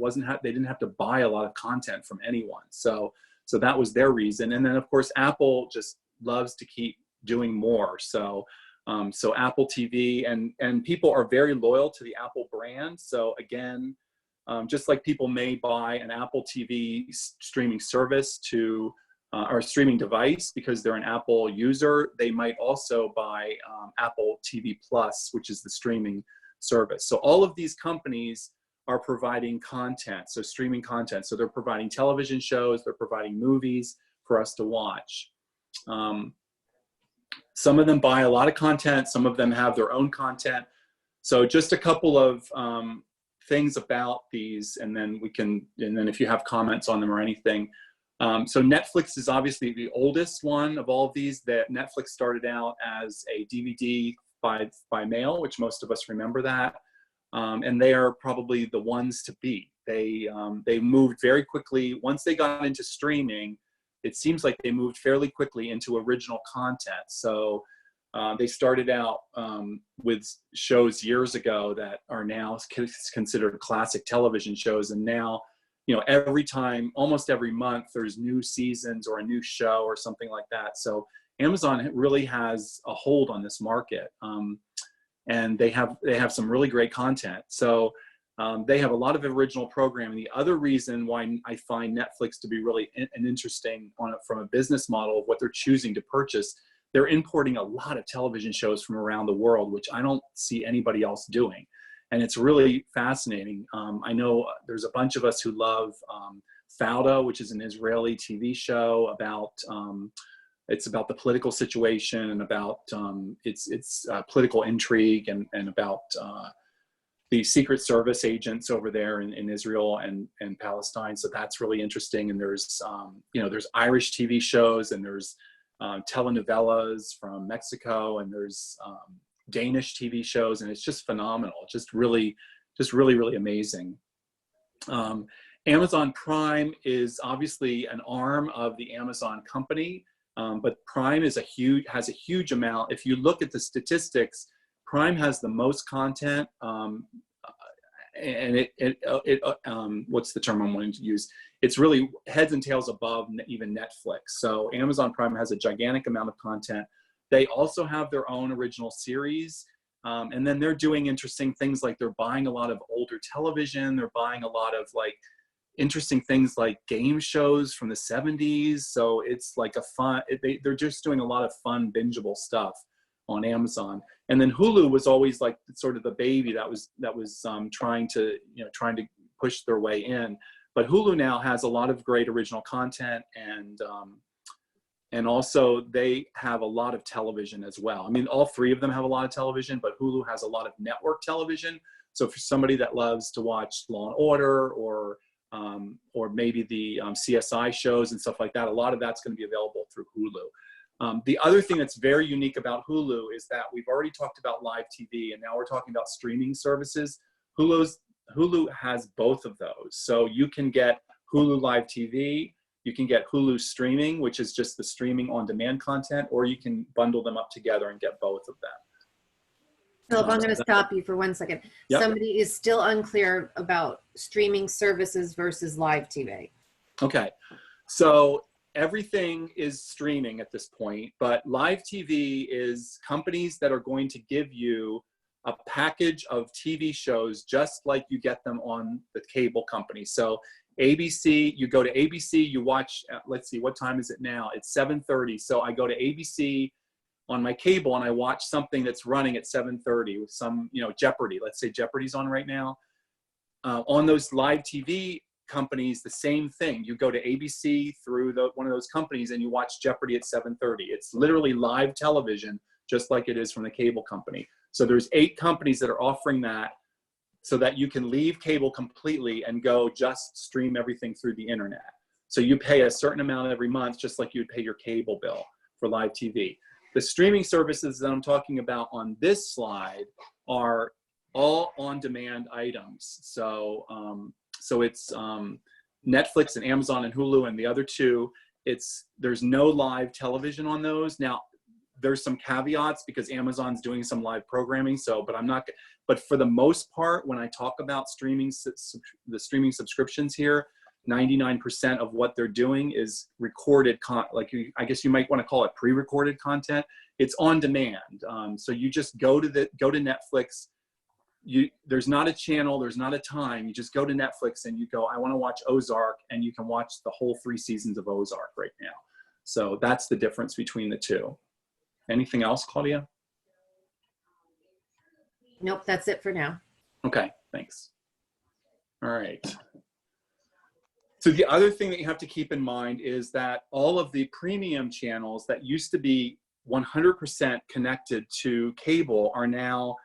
didn't have to buy a lot of content from anyone. So that was their reason. And then of course, Apple just loves to keep doing more. So Apple TV and people are very loyal to the Apple brand. So again, just like people may buy an Apple TV streaming service or streaming device because they're an Apple user, they might also buy Apple TV Plus, which is the streaming service. So all of these companies are providing content, so streaming content. So they're providing television shows, they're providing movies for us to watch. Some of them buy a lot of content, some of them have their own content. So just a couple of things about these, and then if you have comments on them or anything. So Netflix is obviously the oldest one of all of these. That Netflix started out as a DVD by mail, which most of us remember that. And they are probably the ones to beat. They moved very quickly. Once they got into streaming, it seems like they moved fairly quickly into original content. So they started out with shows years ago that are now considered classic television shows. And now, almost every month, there's new seasons or a new show or something like that. So Amazon really has a hold on this market. And they have some really great content. So they have a lot of original programming. The other reason why I find Netflix to be really interesting from a business model of what they're choosing to purchase, they're importing a lot of television shows from around the world, which I don't see anybody else doing. And it's really fascinating. I know there's a bunch of us who love Fauda, which is an Israeli TV show about it's about the political situation and about its political intrigue and about the Secret Service agents over there in Israel and Palestine. So that's really interesting. And there's, you know, there's Irish TV shows, and there's telenovelas from Mexico, and there's Danish TV shows, and it's just phenomenal. Just really, really amazing. Amazon Prime is obviously an arm of the Amazon company, but Prime is has a huge amount. If you look at the statistics, Prime has the most content, and what's the term I'm wanting to use? It's really heads and tails above even Netflix. So Amazon Prime has a gigantic amount of content. They also have their own original series. And then they're doing interesting things, like they're buying a lot of older television. They're buying a lot of like interesting things like game shows from the 70s. So it's like a fun, they're just doing a lot of fun bingeable stuff on Amazon. And then Hulu was always like sort of the baby that was trying to push their way in. But Hulu now has a lot of great original content, and also they have a lot of television as well. I mean, all three of them have a lot of television, but Hulu has a lot of network television. So for somebody that loves to watch Law and Order or maybe the CSI shows and stuff like that, a lot of that's going to be available through Hulu. The other thing that's very unique about Hulu is that we've already talked about live TV, and now we're talking about streaming services. Hulu has both of those. So you can get Hulu Live TV, you can get Hulu streaming, which is just the streaming on demand content, or you can bundle them up together and get both of them. Philip, I'm going to stop you for 1 second. Yep. Somebody is still unclear about streaming services versus live TV. Okay, so everything is streaming at this point, but live TV is companies that are going to give you a package of TV shows just like you get them on the cable company. So ABC, you go to ABC, you watch, let's see, what time is it now? It's 7:30. So I go to ABC on my cable and I watch something that's running at 7:30 with some, Jeopardy. Let's say Jeopardy's on right now. On those live TV companies, the same thing. You go to ABC through one of those companies and you watch Jeopardy at 7:30. It's literally live television, just like it is from the cable company. So there's 8 companies that are offering that, so that you can leave cable completely and go just stream everything through the internet. So you pay a certain amount every month, just like you would pay your cable bill for live TV. The streaming services that I'm talking about on this slide are all on-demand items. So it's Netflix and Amazon and Hulu, and the other two, there's no live television on those. Now, there's some caveats because Amazon's doing some live programming. But for the most part, when I talk about the streaming subscriptions here, 99% of what they're doing is recorded, I guess you might want to call it pre-recorded content. It's on demand. So you just go to Netflix. There's not a channel, there's not a time. You just go to Netflix and you go, I want to watch Ozark, and you can watch the whole 3 seasons of Ozark right now. So that's the difference between the two. Anything else, Claudia? Nope, that's it for now. Okay, thanks. All right. So the other thing that you have to keep in mind is that all of the premium channels that used to be 100% connected to cable are now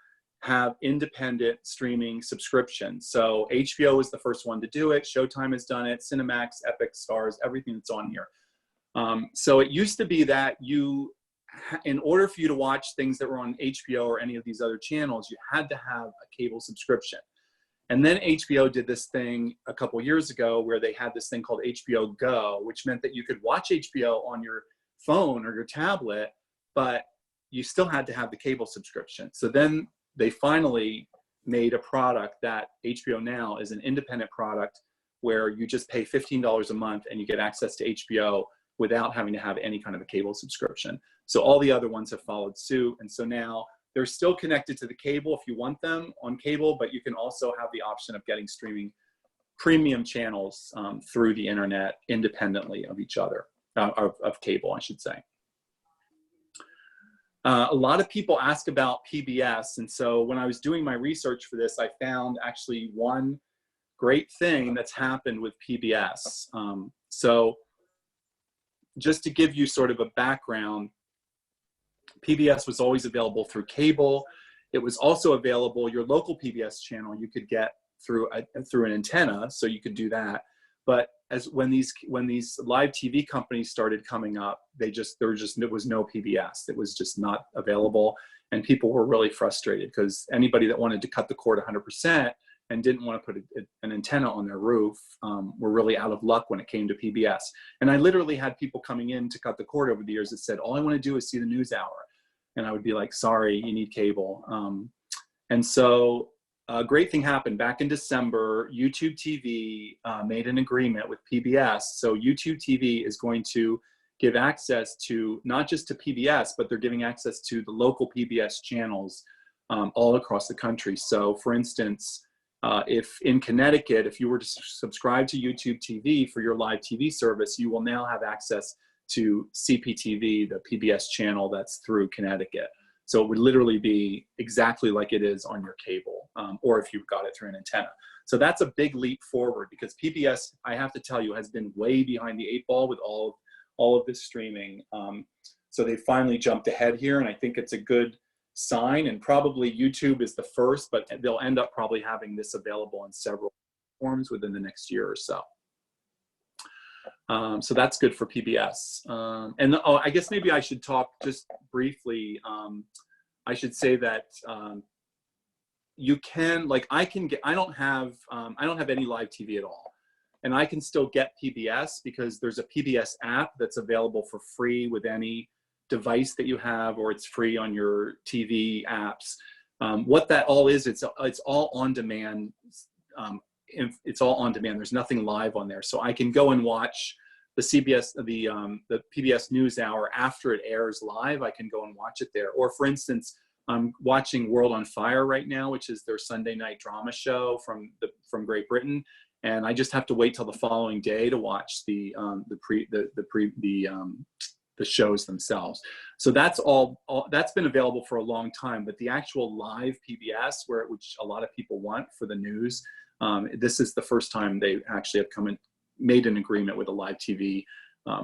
have independent streaming subscriptions. So HBO is the first one to do it. Showtime has done it. Cinemax, Epic, Stars, everything that's on here. So it used to be that in order for you to watch things that were on HBO or any of these other channels, you had to have a cable subscription. And then HBO did this thing a couple years ago where they had this thing called HBO Go, which meant that you could watch HBO on your phone or your tablet, but you still had to have the cable subscription. So then they finally made a product that HBO Now is an independent product where you just pay $15 a month and you get access to HBO without having to have any kind of a cable subscription. So all the other ones have followed suit. And so now they're still connected to the cable if you want them on cable, but you can also have the option of getting streaming premium channels through the internet independently of each other, of cable, I should say. A lot of people ask about PBS. And so when I was doing my research for this, I found actually one great thing that's happened with PBS. So just to give you sort of a background, PBS was always available through cable. It was also available, your local PBS channel you could get through an antenna, so you could do that. But when these live TV companies started coming up, there was no PBS. It was just not available, and people were really frustrated because anybody that wanted to cut the cord 100% and didn't want to put an antenna on their roof were really out of luck when it came to PBS. And I literally had people coming in to cut the cord over the years that said, all I want to do is see the news hour. And I would be like, sorry, you need cable. And so a great thing happened back in December. YouTube TV made an agreement with PBS. So YouTube TV is going to give access to, not just to PBS, but they're giving access to the local PBS channels all across the country. So for instance, if in Connecticut, if you were to subscribe to YouTube TV for your live TV service, you will now have access to CPTV, the PBS channel that's through Connecticut. So it would literally be exactly like it is on your cable, or if you've got it through an antenna. So that's a big leap forward, because PBS, I have to tell you, has been way behind the 8 ball with all of this streaming. So they finally jumped ahead here, and I think it's a good sign. And probably YouTube is the first, but they'll end up probably having this available in several forms within the next year or so. So that's good for PBS. And I guess maybe I should talk just briefly. I should say that you can, like, I don't have any live TV at all, and I can still get PBS because there's a PBS app that's available for free with any device that you have, or it's free on your TV apps. What that all is, it's all on demand. It's all on demand. There's nothing live on there, so I can go and watch the PBS News Hour after it airs live. I can go and watch it there. Or for instance, I'm watching World on Fire right now, which is their Sunday night drama show from Great Britain, and I just have to wait till the following day to watch the shows themselves. So that's that's been available for a long time. But the actual live PBS, which a lot of people want for the news, this is the first time they actually have made an agreement with a live TV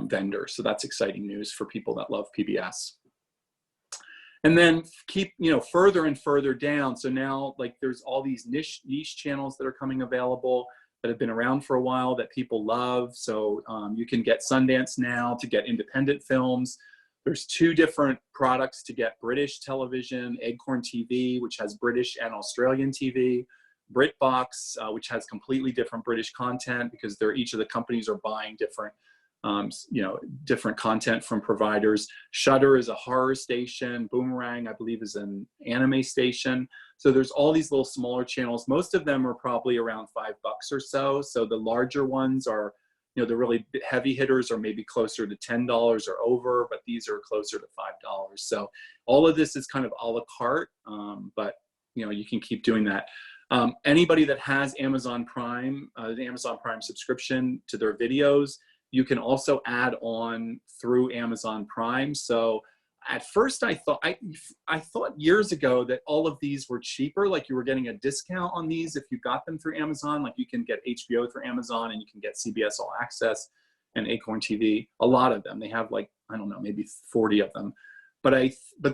vendor. So that's exciting news for people that love PBS. And then keep, further and further down. So now, like, there's all these niche channels that are coming available that have been around for a while that people love. So you can get Sundance now to get independent films. There's 2 different products to get British television: Acorn TV, which has British and Australian TV; BritBox, which has completely different British content, because each of the companies are buying different different content from providers. Shudder is a horror station. Boomerang, I believe, is an anime station. So there's all these little smaller channels. Most of them are probably around $5 or so. So the larger ones are, the really heavy hitters are maybe closer to $10 or over, but these are closer to $5. So all of this is kind of a la carte, but you can keep doing that. Anybody that has Amazon Prime, the Amazon Prime subscription to their videos, you can also add on through Amazon Prime. So at first I thought years ago that all of these were cheaper, like you were getting a discount on these if you got them through Amazon. Like you can get HBO through Amazon, and you can get CBS All Access and Acorn TV. A lot of them, they have, like, I don't know, maybe 40 of them. But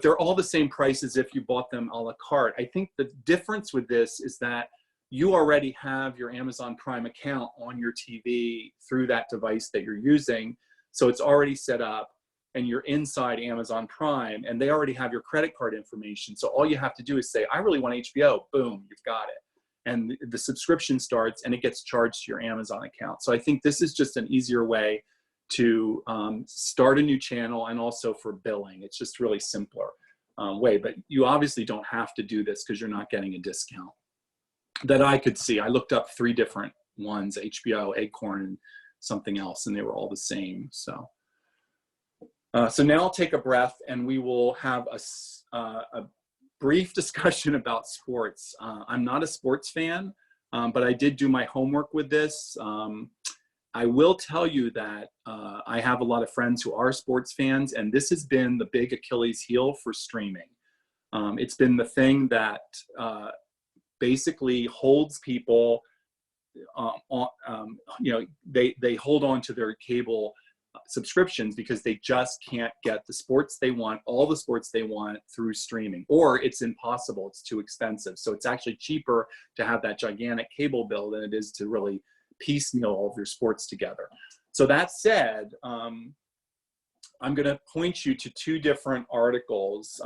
they're all the same price as if you bought them a la carte. I think the difference with this is that you already have your Amazon Prime account on your TV through that device that you're using. So it's already set up, and you're inside Amazon Prime, and they already have your credit card information. So all you have to do is say, I really want HBO. Boom, you've got it. And the subscription starts, and it gets charged to your Amazon account. So I think this is just an easier way to start a new channel, and also for billing. It's just really simpler way. But you obviously don't have to do this because you're not getting a discount that I could see. I looked up 3 different ones: HBO, Acorn, and something else, and they were all the same. So now I'll take a breath, and we will have a brief discussion about sports. I'm not a sports fan, but I did do my homework with this. I will tell you that I have a lot of friends who are sports fans, and this has been the big Achilles heel for streaming. It's been the thing that basically holds people they hold on to their cable subscriptions because they just can't get the sports they want, all the sports they want through streaming, or it's impossible, it's too expensive. So it's actually cheaper to have that gigantic cable bill than it is to really piecemeal all of your sports together. So that said, I'm going to point you to two different articles.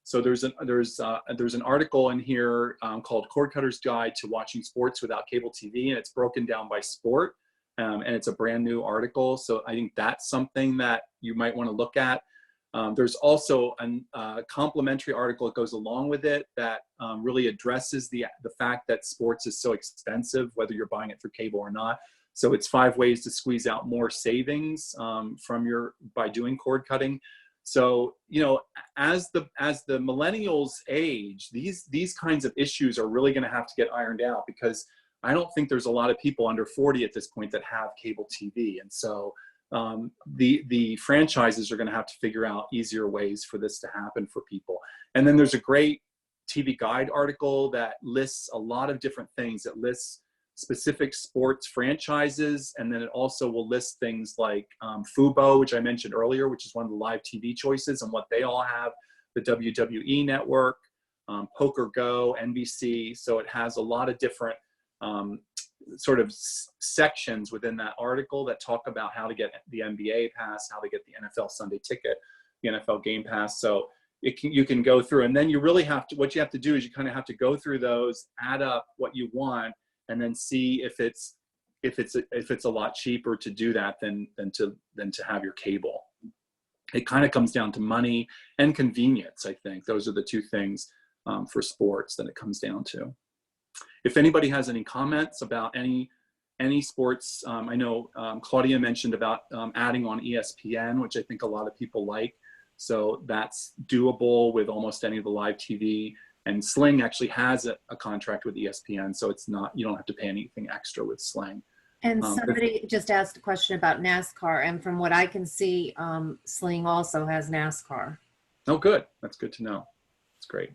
So there's an article in here called Cord Cutter's Guide to Watching Sports Without Cable TV, and it's broken down by sport, and it's a brand new article. So I think that's something that you might want to look at. There's also a complimentary article that goes along with it that really addresses the fact that sports is so expensive, whether you're buying it through cable or not. So it's 5 ways to squeeze out more savings by doing cord cutting. So, you know, as the millennials age, these kinds of issues are really going to have to get ironed out, because I don't think there's a lot of people under 40 at this point that have cable TV. And so the franchises are going to have to figure out easier ways for this to happen for people. And then there's a great TV Guide article that lists a lot of different things. It lists specific sports franchises, and then it also will list things like Fubo, which I mentioned earlier, which is one of the live TV choices, and what they all have, the WWE Network, Poker Go, NBC. So it has a lot of different sort of sections within that article that talk about how to get the NBA pass, how to get the NFL Sunday Ticket, the NFL Game Pass. So you can go through, and then you really have to, what you have to do is you kind of have to go through those, add up what you want, and then see if it's a lot cheaper to do that than to have your cable. It kind of comes down to money and convenience. I think those are the two things for sports that it comes down to. If anybody has any comments about any sports, I know Claudia mentioned about adding on ESPN, which I think a lot of people like. So that's doable with almost any of the live TV. And Sling actually has a contract with ESPN, so it's not, you don't have to pay anything extra with Sling. And somebody just asked a question about NASCAR, and from what I can see, Sling also has NASCAR. Oh, good. That's good to know. That's great.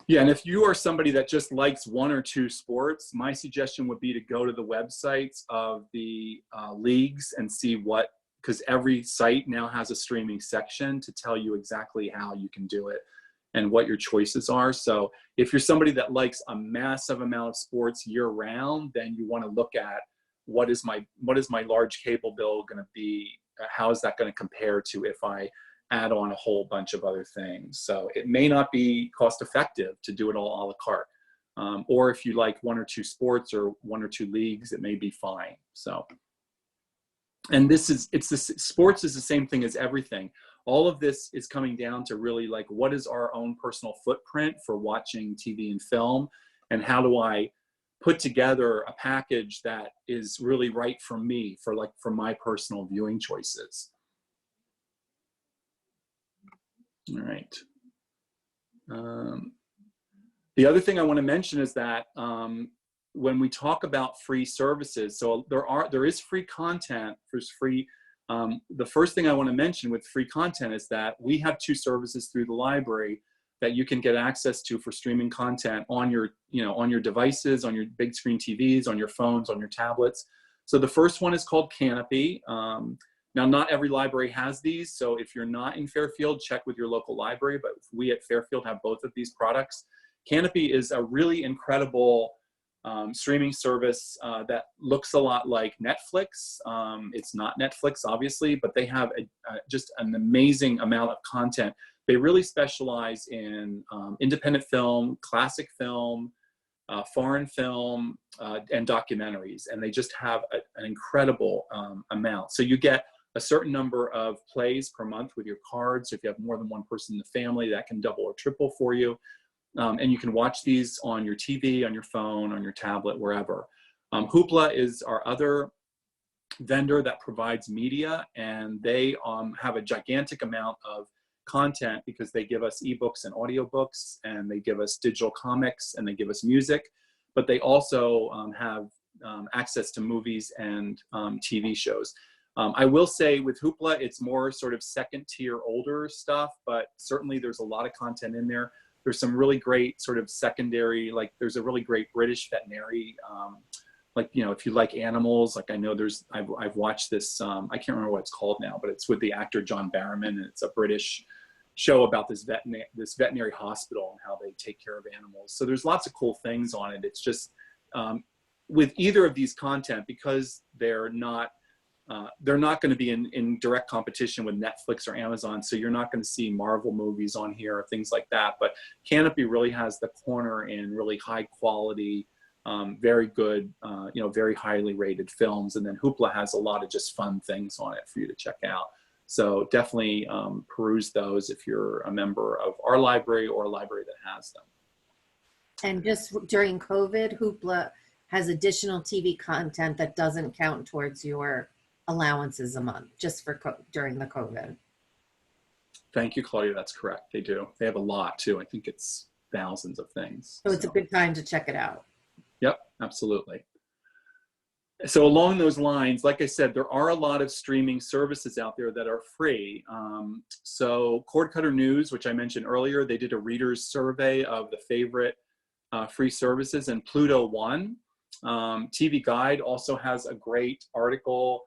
Yeah, and if you are somebody that just likes one or two sports, my suggestion would be to go to the websites of the leagues and see what, because every site now has a streaming section to tell you exactly how you can do it and what your choices are. So if you're somebody that likes a massive amount of sports year round, then you want to look at what is my large cable bill going to be? How is that going to compare to if I add on a whole bunch of other things? So it may not be cost effective to do it all a la carte. Or if you like one or two sports or one or two leagues, it may be fine. So, and sports is the same thing as everything. All of this is coming down to really like, what is our own personal footprint for watching TV and film, and how do I put together a package that is really right for me, for my personal viewing choices. All right. The other thing I want to mention is that when we talk about free services, so there is free content. There's free. The first thing I want to mention with free content is that we have two services through the library that you can get access to for streaming content on your devices, on your big screen TVs, on your phones, on your tablets. So the first one is called Canopy. Now, not every library has these, so if you're not in Fairfield, check with your local library, but we at Fairfield have both of these products. Canopy is a really incredible streaming service that looks a lot like Netflix. It's not Netflix, obviously, but they have just an amazing amount of content. They really specialize in independent film, classic film, foreign film, and documentaries, and they just have an incredible amount. So you get a certain number of plays per month with your cards. So if you have more than one person in the family, that can double or triple for you. And you can watch these on your TV, on your phone, on your tablet, wherever. Hoopla is our other vendor that provides media, and they have a gigantic amount of content because they give us ebooks and audiobooks, and they give us digital comics, and they give us music, but they also have access to movies and TV shows. I will say with Hoopla, it's more sort of second tier older stuff, but certainly there's a lot of content in there. There's some really great sort of secondary, like there's a really great British veterinary like, you know, if you like animals, like I know I've watched this, I can't remember what it's called now, but it's with the actor John Barrowman, and it's a British show about this veterinary hospital and how they take care of animals. So there's lots of cool things on it. It's just with either of these content, because they're not going to be in direct competition with Netflix or Amazon. So you're not going to see Marvel movies on here or things like that. But Canopy really has the corner in really high quality, very good, you know, very highly rated films. And then Hoopla has a lot of just fun things on it for you to check out. So definitely peruse those if you're a member of our library or a library that has them. And just during COVID, Hoopla has additional TV content that doesn't count towards your allowances a month, just for during the COVID. Thank you, Claudia. That's correct. They do. They have a lot too. I think it's thousands of things. So it's a good time to check it out. Yep, absolutely. So along those lines, like I said, there are a lot of streaming services out there that are free. So Cord Cutter News, which I mentioned earlier, they did a reader's survey of the favorite free services, and Pluto won. TV Guide also has a great article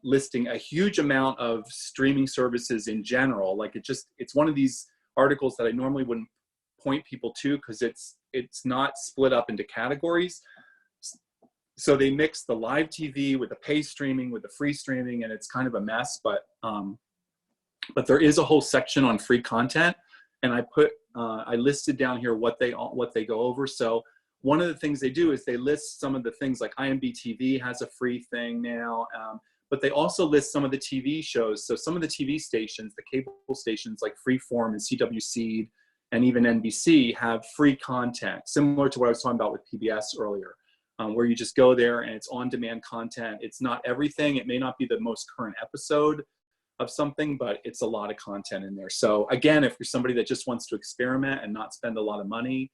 listing a huge amount of streaming services in general. Like it's one of these articles that I normally wouldn't point people to because it's not split up into categories. So they mix the live TV with the pay streaming with the free streaming, and it's kind of a mess. But there is a whole section on free content, and I listed down here what they go over. So one of the things they do is they list some of the things, like IMB TV has a free thing now, but they also list some of the TV shows. So some of the TV stations, the cable stations like Freeform and CW Seed and even NBC have free content, similar to what I was talking about with PBS earlier. Where you just go there and it's on-demand content. It's not everything. It may not be the most current episode of something, but it's a lot of content in there. So again, if you're somebody that just wants to experiment and not spend a lot of money,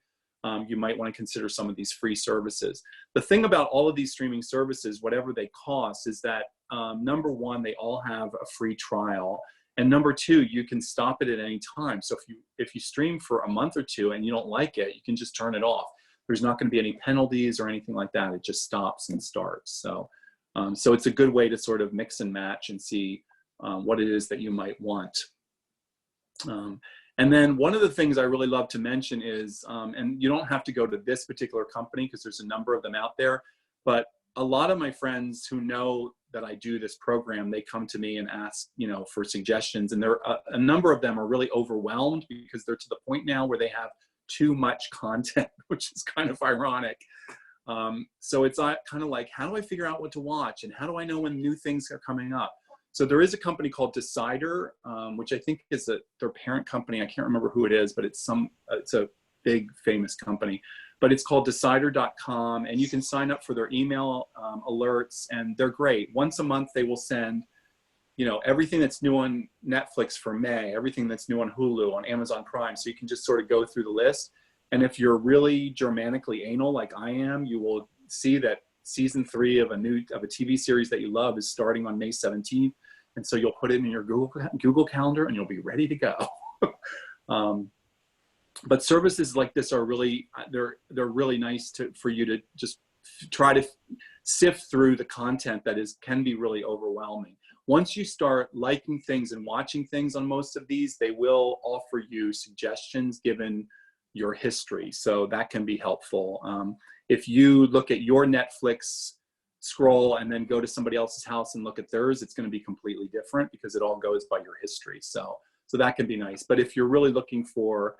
you might want to consider some of these free services. The thing about all of these streaming services, whatever they cost, is that number one, they all have a free trial. And number two, you can stop it at any time. So if you stream for a month or two and you don't like it, you can just turn it off. There's not going to be any penalties or anything like that. It just stops and starts. So, so it's a good way to sort of mix and match and see what it is that you might want. And then one of the things I really love to mention is, and you don't have to go to this particular company because there's a number of them out there, but a lot of my friends who know that I do this program, they come to me and ask, you know, for suggestions. And a number of them are really overwhelmed because they're to the point now where they have too much content, which is kind of ironic. So it's kind of like, how do I figure out what to watch? And how do I know when new things are coming up? So there is a company called Decider, which I think is their parent company. I can't remember who it is, but it's a big famous company. But it's called decider.com, and you can sign up for their email alerts, and they're great. Once a month, they will send, you know, everything that's new on Netflix for May, everything that's new on Hulu, on Amazon Prime. So you can just sort of go through the list. And if you're really Germanically anal like I am, you will see that season 3 of a TV series that you love is starting on May 17th. And so you'll put it in your Google Calendar and you'll be ready to go. But services like this are really, they're really nice for you to just try to sift through the content that can be really overwhelming. Once you start liking things and watching things on most of these, they will offer you suggestions given your history. So that can be helpful. If you look at your Netflix scroll and then go to somebody else's house and look at theirs, it's going to be completely different because it all goes by your history. So that can be nice. But if you're really looking for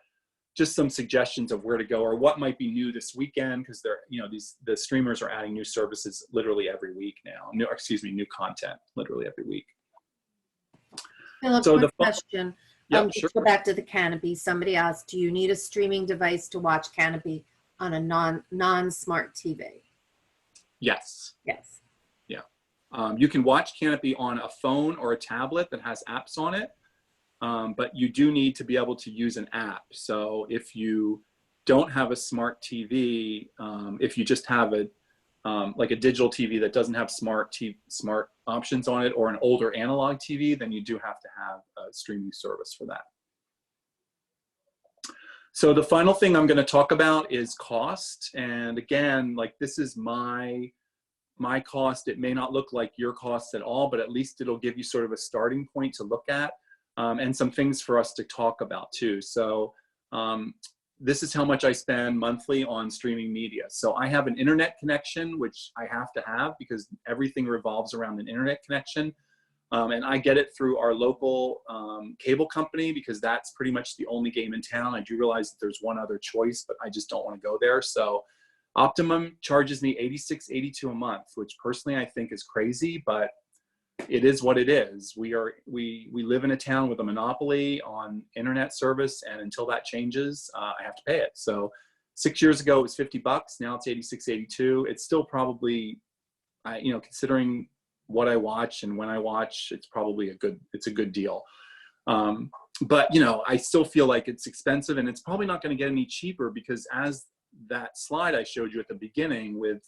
just some suggestions of where to go or what might be new this weekend, because the streamers are adding new services literally every week now. New content literally every week. Philip, so quick question. Yep, sure. Go back to the Canopy. Somebody asked, do you need a streaming device to watch Canopy on a non-smart TV? Yes. Yes. Yeah. You can watch Canopy on a phone or a tablet that has apps on it. But you do need to be able to use an app. So if you don't have a smart TV, if you just have like a digital TV that doesn't have smart options on it, or an older analog TV, then you do have to have a streaming service for that. So the final thing I'm going to talk about is cost. And again, like this is my my cost, it may not look like your costs at all, but at least it'll give you sort of a starting point to look at, and some things for us to talk about too. So this is how much I spend monthly on streaming media. So I have an internet connection, which I have to have because everything revolves around an internet connection. And I get it through our local cable company because that's pretty much the only game in town. I do realize that there's one other choice, but I just don't want to go there. So Optimum charges me $86.82 a month, which personally I think is crazy, but it is what it is. We live in a town with a monopoly on internet service, and until that changes, I have to pay it. So 6 years ago it was $50. Now it's $86.82. It's still probably, considering what I watch and when I watch, it's probably it's a good deal. But I still feel like it's expensive, and it's probably not going to get any cheaper because as that slide I showed you at the beginning with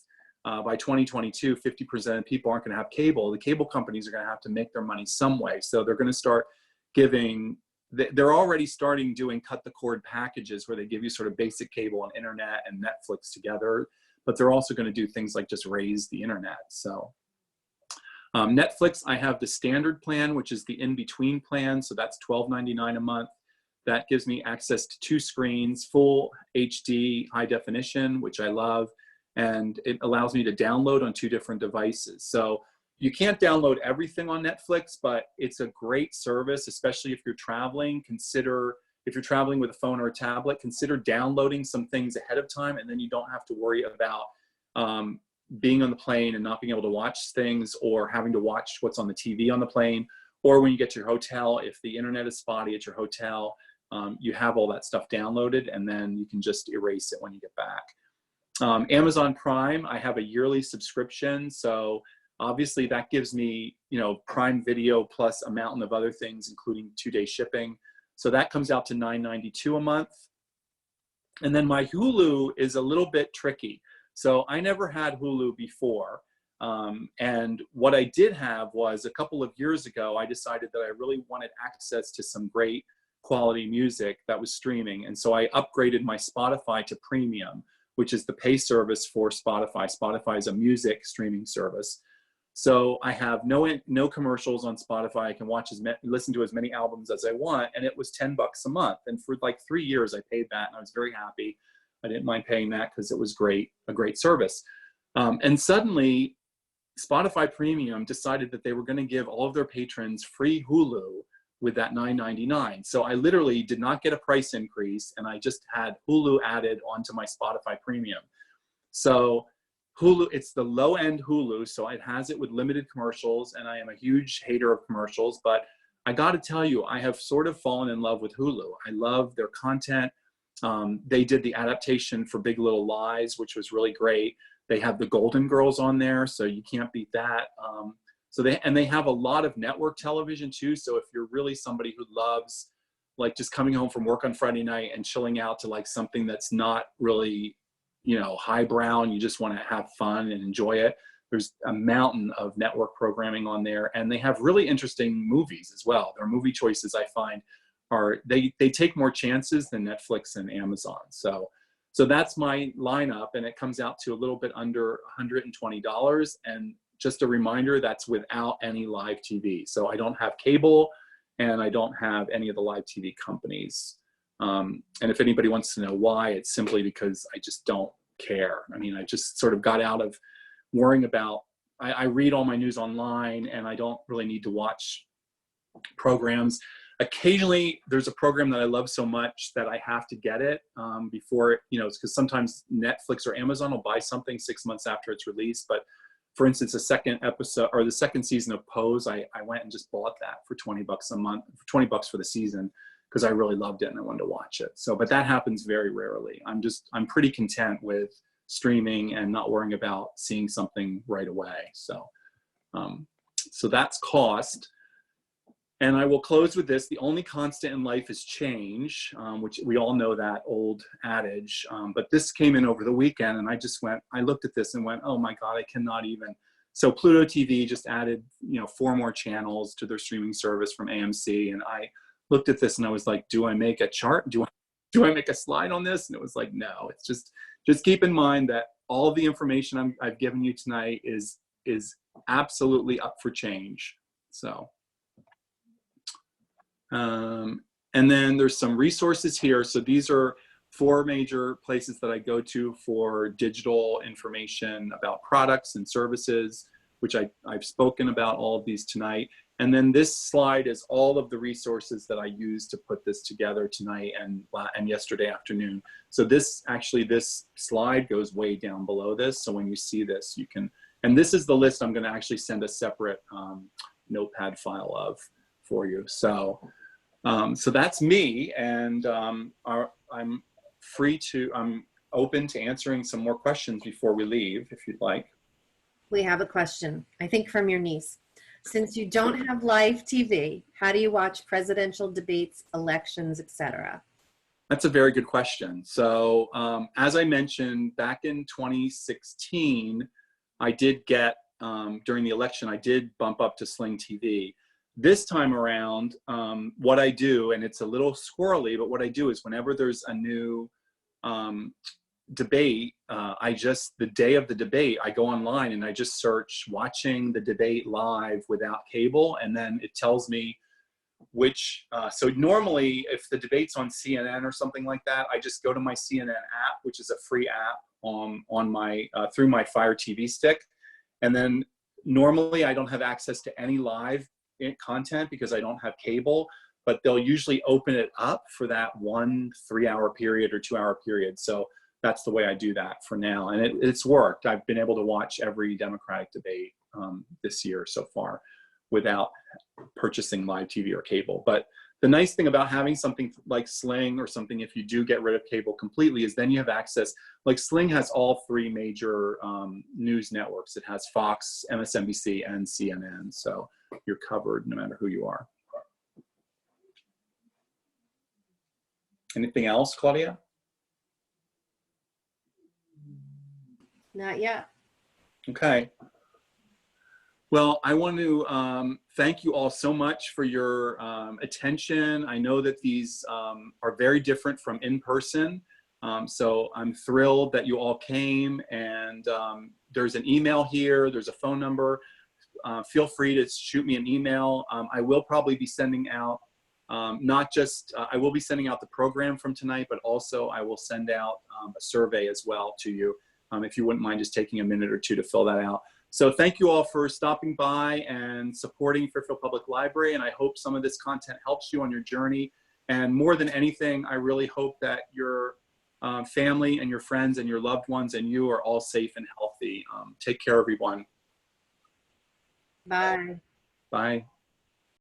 by 2022, 50% of people aren't going to have cable. The cable companies are going to have to make their money some way. So they're going to start giving, they're already starting doing cut the cord packages where they give you sort of basic cable and internet and Netflix together, but they're also going to do things like just raise the internet. So Netflix, I have the standard plan, which is the in-between plan. So that's $12.99 a month. That gives me access to 2 screens, full HD high definition, which I love. And it allows me to download on 2 different devices. So you can't download everything on Netflix, but it's a great service, especially if you're traveling. If you're traveling with a phone or a tablet, consider downloading some things ahead of time, and then you don't have to worry about being on the plane and not being able to watch things, or having to watch what's on the TV on the plane, or when you get to your hotel, if the internet is spotty at your hotel, you have all that stuff downloaded, and then you can just erase it when you get back. Amazon Prime, I have a yearly subscription, so obviously that gives me, Prime Video plus a mountain of other things, including 2-day shipping. So that comes out to $9.92 a month. And then my Hulu is a little bit tricky. So I never had Hulu before. And what I did have was a couple of years ago, I decided that I really wanted access to some great quality music that was streaming. And so I upgraded my Spotify to Premium, which is the pay service for Spotify. Spotify is a music streaming service. So I have no commercials on Spotify. I can listen to as many albums as I want, and it was $10 a month. And for like 3 years, I paid that, and I was very happy. I didn't mind paying that because it was a great service. And suddenly, Spotify Premium decided that they were going to give all of their patrons free Hulu with that $9.99. So I literally did not get a price increase, and I just had Hulu added onto my Spotify Premium. So Hulu, it's the low-end Hulu, so it has it with limited commercials, and I am a huge hater of commercials, but I got to tell you, I have sort of fallen in love with Hulu. I love their content. They did the adaptation for Big Little Lies, which was really great. They have the Golden Girls on there, so you can't beat that. So they have a lot of network television too. So if you're really somebody who loves like just coming home from work on Friday night and chilling out to like something that's not really, highbrow, and you just want to have fun and enjoy it, there's a mountain of network programming on there, and they have really interesting movies as well. Their movie choices, I find, they take more chances than Netflix and Amazon. So that's my lineup, and it comes out to a little bit under $120. And just a reminder, that's without any live TV. So I don't have cable, and I don't have any of the live TV companies. And if anybody wants to know why, it's simply because I just don't care. I mean, I just sort of got out of worrying about, I read all my news online, and I don't really need to watch programs. Occasionally, there's a program that I love so much that I have to get it before, it's because sometimes Netflix or Amazon will buy something 6 months after it's released. But for instance, the second episode or the second season of Pose, I went and just bought that for $20 a month, for $20 for the season, because I really loved it and I wanted to watch it. So, but that happens very rarely. I'm pretty content with streaming and not worrying about seeing something right away. So, so that's cost. And I will close with this. The only constant in life is change, which we all know that old adage. But this came in over the weekend, and I looked at this and went, oh my God, I cannot even. So Pluto TV just added, 4 more channels to their streaming service from AMC. And I looked at this and I was like, do I make a chart? Do I make a slide on this? And it was like, no, it's just keep in mind that all the information I've given you tonight is absolutely up for change. So, and then there's some resources here. So these are 4 major places that I go to for digital information about products and services, which I've spoken about all of these tonight. And then this slide is all of the resources that I used to put this together tonight and yesterday afternoon. So this slide goes way down below this. So when you see this, you can, and this is the list I'm going to actually send a separate notepad file of for you. So, so that's me, and I'm open to answering some more questions before we leave, if you'd like. We have a question, I think from your niece. Since you don't have live TV, how do you watch presidential debates, elections, etc.? That's a very good question. So as I mentioned, back in 2016, I did get, during the election, I did bump up to Sling TV. This time around, what I do, and it's a little squirrely, but what I do is whenever there's a new debate, the day of the debate, I go online and I just search watching the debate live without cable, and then it tells me which, so normally if the debate's on CNN or something like that, I just go to my CNN app, which is a free app on my, through my Fire TV stick. And then normally I don't have access to any live content because I don't have cable, but they'll usually open it up for that 1 3-hour period or 2-hour period. So that's the way I do that for now. And it's worked. I've been able to watch every Democratic debate this year so far without purchasing live TV or cable. But the nice thing about having something like Sling or something, if you do get rid of cable completely, is then you have access. Like Sling has all 3 major news networks. It has Fox, MSNBC, and CNN. So you're covered no matter who you are. Anything else, Claudia? Not yet. Okay. Well, I want to thank you all so much for your attention. I know that these are very different from in person. So I'm thrilled that you all came, and there's an email here, there's a phone number. Feel free to shoot me an email. I will probably be sending out, not just, I will be sending out the program from tonight, but also I will send out a survey as well to you. If you wouldn't mind just taking a minute or 2 to fill that out. So thank you all for stopping by and supporting Fairfield Public Library, and I hope some of this content helps you on your journey. And more than anything, I really hope that your family and your friends and your loved ones and you are all safe and healthy. Take care, everyone. Bye. Bye.